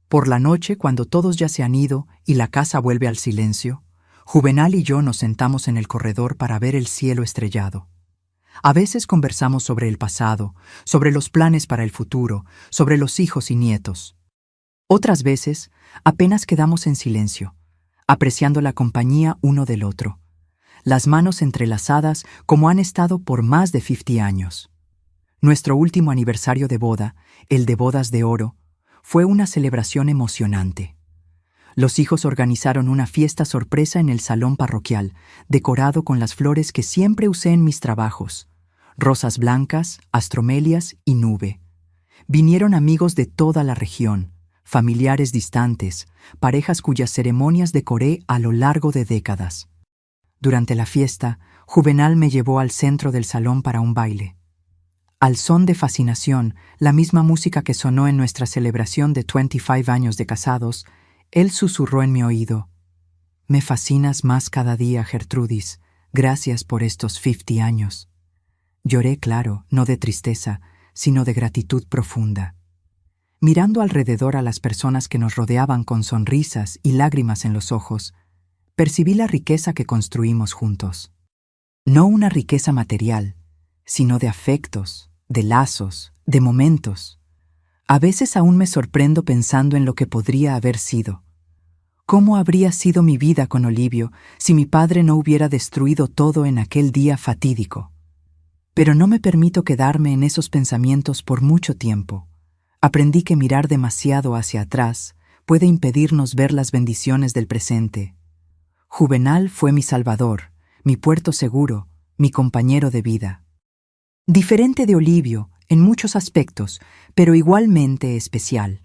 Por la noche, cuando todos ya se han ido y la casa vuelve al silencio, Juvenal y yo nos sentamos en el corredor para ver el cielo estrellado. A veces conversamos sobre el pasado, sobre los planes para el futuro, sobre los hijos y nietos. Otras veces, apenas quedamos en silencio, apreciando la compañía uno del otro, las manos entrelazadas como han estado por más de 50 años. Nuestro último aniversario de boda, el de bodas de oro, fue una celebración emocionante. Los hijos organizaron una fiesta sorpresa en el salón parroquial, decorado con las flores que siempre usé en mis trabajos: rosas blancas, astromelias y nube. Vinieron amigos de toda la región, familiares distantes, parejas cuyas ceremonias decoré a lo largo de décadas. Durante la fiesta, Juvenal me llevó al centro del salón para un baile. Al son de fascinación, la misma música que sonó en nuestra celebración de 25 años de casados, él susurró en mi oído: «Me fascinas más cada día, Gertrudis. Gracias por estos 50 años». Lloré, claro, no de tristeza, sino de gratitud profunda. Mirando alrededor a las personas que nos rodeaban con sonrisas y lágrimas en los ojos, percibí la riqueza que construimos juntos. No una riqueza material, sino de afectos, de lazos, de momentos. A veces aún me sorprendo pensando en lo que podría haber sido. ¿Cómo habría sido mi vida con Olivio si mi padre no hubiera destruido todo en aquel día fatídico? Pero no me permito quedarme en esos pensamientos por mucho tiempo. Aprendí que mirar demasiado hacia atrás puede impedirnos ver las bendiciones del presente. Juvenal fue mi salvador, mi puerto seguro, mi compañero de vida. Diferente de Olivio en muchos aspectos, pero igualmente especial.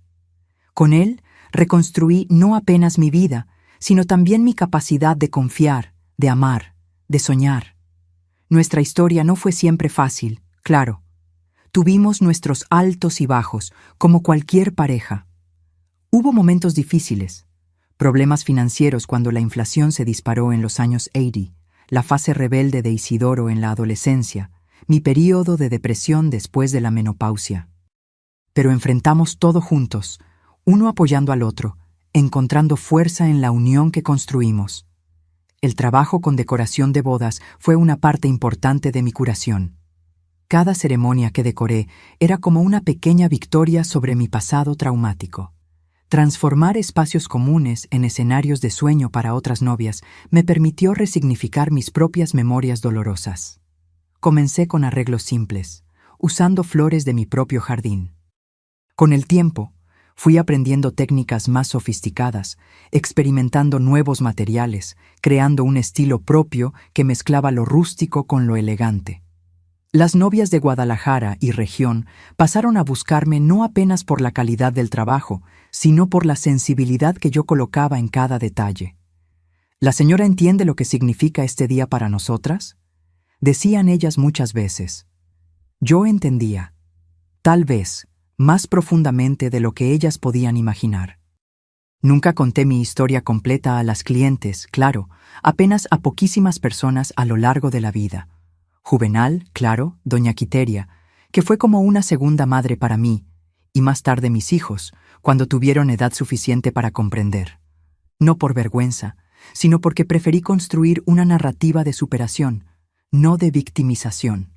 Con él reconstruí no apenas mi vida, sino también mi capacidad de confiar, de amar, de soñar. Nuestra historia no fue siempre fácil, claro. Tuvimos nuestros altos y bajos, como cualquier pareja. Hubo momentos difíciles, problemas financieros cuando la inflación se disparó en los años 80, la fase rebelde de Isidoro en la adolescencia, mi período de depresión después de la menopausia. Pero enfrentamos todo juntos, uno apoyando al otro, encontrando fuerza en la unión que construimos. El trabajo con decoración de bodas fue una parte importante de mi curación. Cada ceremonia que decoré era como una pequeña victoria sobre mi pasado traumático. Transformar espacios comunes en escenarios de sueño para otras novias me permitió resignificar mis propias memorias dolorosas. Comencé con arreglos simples, usando flores de mi propio jardín. Con el tiempo, fui aprendiendo técnicas más sofisticadas, experimentando nuevos materiales, creando un estilo propio que mezclaba lo rústico con lo elegante. Las novias de Guadalajara y región pasaron a buscarme no apenas por la calidad del trabajo, sino por la sensibilidad que yo colocaba en cada detalle. ¿La señora entiende lo que significa este día para nosotras?, decían ellas muchas veces. Yo entendía, tal vez, más profundamente de lo que ellas podían imaginar. Nunca conté mi historia completa a las clientes, claro, apenas a poquísimas personas a lo largo de la vida. Juvenal, claro, doña Quiteria, que fue como una segunda madre para mí, y más tarde mis hijos, cuando tuvieron edad suficiente para comprender. No por vergüenza, sino porque preferí construir una narrativa de superación, no de victimización.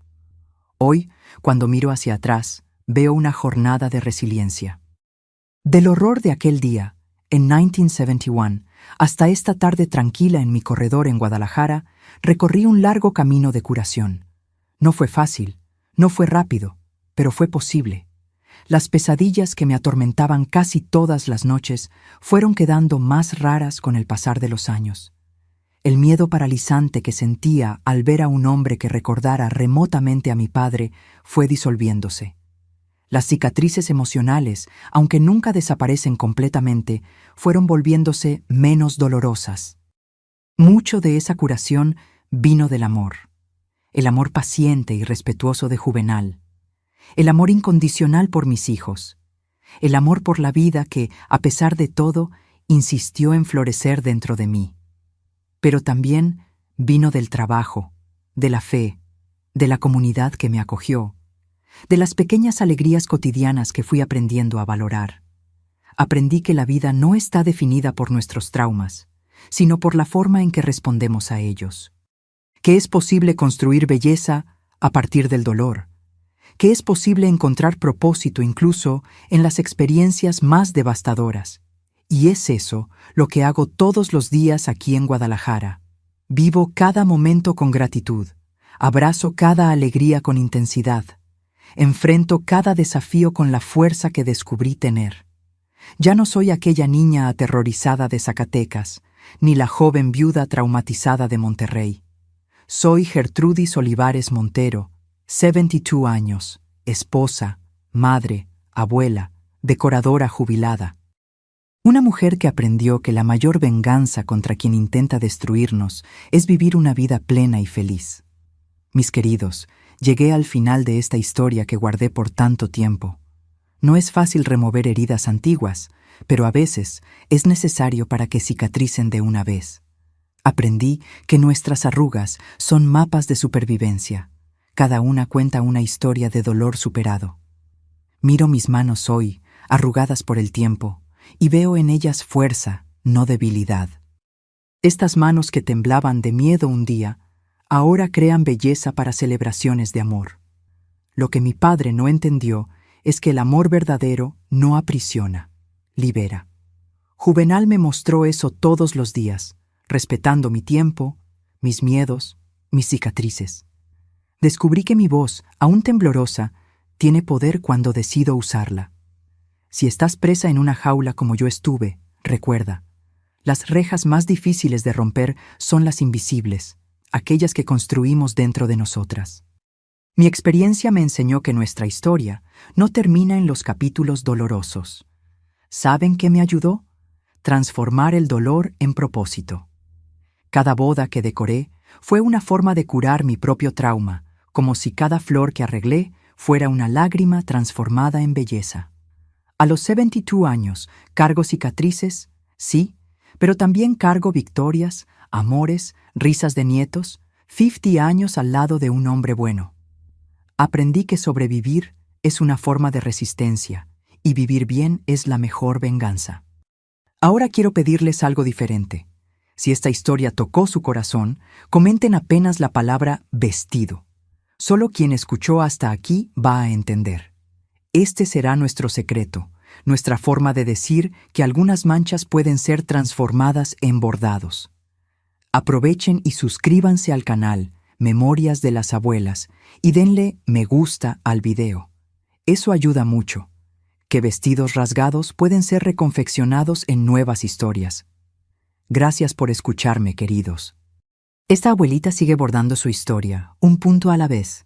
Hoy, cuando miro hacia atrás, veo una jornada de resiliencia. Del horror de aquel día, en 1971, hasta esta tarde tranquila en mi corredor en Guadalajara, recorrí un largo camino de curación. No fue fácil, no fue rápido, pero fue posible. Las pesadillas que me atormentaban casi todas las noches fueron quedando más raras con el pasar de los años. El miedo paralizante que sentía al ver a un hombre que recordara remotamente a mi padre fue disolviéndose. Las cicatrices emocionales, aunque nunca desaparecen completamente, fueron volviéndose menos dolorosas. Mucho de esa curación vino del amor. El amor paciente y respetuoso de Juvenal. El amor incondicional por mis hijos. El amor por la vida que, a pesar de todo, insistió en florecer dentro de mí. Pero también vino del trabajo, de la fe, de la comunidad que me acogió, de las pequeñas alegrías cotidianas que fui aprendiendo a valorar. Aprendí que la vida no está definida por nuestros traumas, sino por la forma en que respondemos a ellos. Que es posible construir belleza a partir del dolor. Que es posible encontrar propósito incluso en las experiencias más devastadoras. Y es eso lo que hago todos los días aquí en Guadalajara. Vivo cada momento con gratitud, abrazo cada alegría con intensidad, enfrento cada desafío con la fuerza que descubrí tener. Ya no soy aquella niña aterrorizada de Zacatecas, ni la joven viuda traumatizada de Monterrey. Soy Gertrudis Olivares Montero, 72 años, esposa, madre, abuela, decoradora jubilada. Una mujer que aprendió que la mayor venganza contra quien intenta destruirnos es vivir una vida plena y feliz. Mis queridos, llegué al final de esta historia que guardé por tanto tiempo. No es fácil remover heridas antiguas, pero a veces es necesario para que cicatricen de una vez. Aprendí que nuestras arrugas son mapas de supervivencia. Cada una cuenta una historia de dolor superado. Miro mis manos hoy, arrugadas por el tiempo, y veo en ellas fuerza, no debilidad. Estas manos que temblaban de miedo un día, ahora crean belleza para celebraciones de amor. Lo que mi padre no entendió es que el amor verdadero no aprisiona, libera. Juvenal me mostró eso todos los días, respetando mi tiempo, mis miedos, mis cicatrices. Descubrí que mi voz, aún temblorosa, tiene poder cuando decido usarla. Si estás presa en una jaula como yo estuve, recuerda, las rejas más difíciles de romper son las invisibles, aquellas que construimos dentro de nosotras. Mi experiencia me enseñó que nuestra historia no termina en los capítulos dolorosos. ¿Saben qué me ayudó? Transformar el dolor en propósito. Cada boda que decoré fue una forma de curar mi propio trauma, como si cada flor que arreglé fuera una lágrima transformada en belleza. A los 72 años, cargo cicatrices, sí, pero también cargo victorias, amores, risas de nietos, 50 años al lado de un hombre bueno. Aprendí que sobrevivir es una forma de resistencia y vivir bien es la mejor venganza. Ahora quiero pedirles algo diferente. Si esta historia tocó su corazón, comenten apenas la palabra vestido. Solo quien escuchó hasta aquí va a entender. Este será nuestro secreto, nuestra forma de decir que algunas manchas pueden ser transformadas en bordados. Aprovechen y suscríbanse al canal Memorias de las Abuelas y denle me gusta al video. Eso ayuda mucho. Que vestidos rasgados pueden ser reconfeccionados en nuevas historias. Gracias por escucharme, queridos. Esta abuelita sigue bordando su historia, un punto a la vez.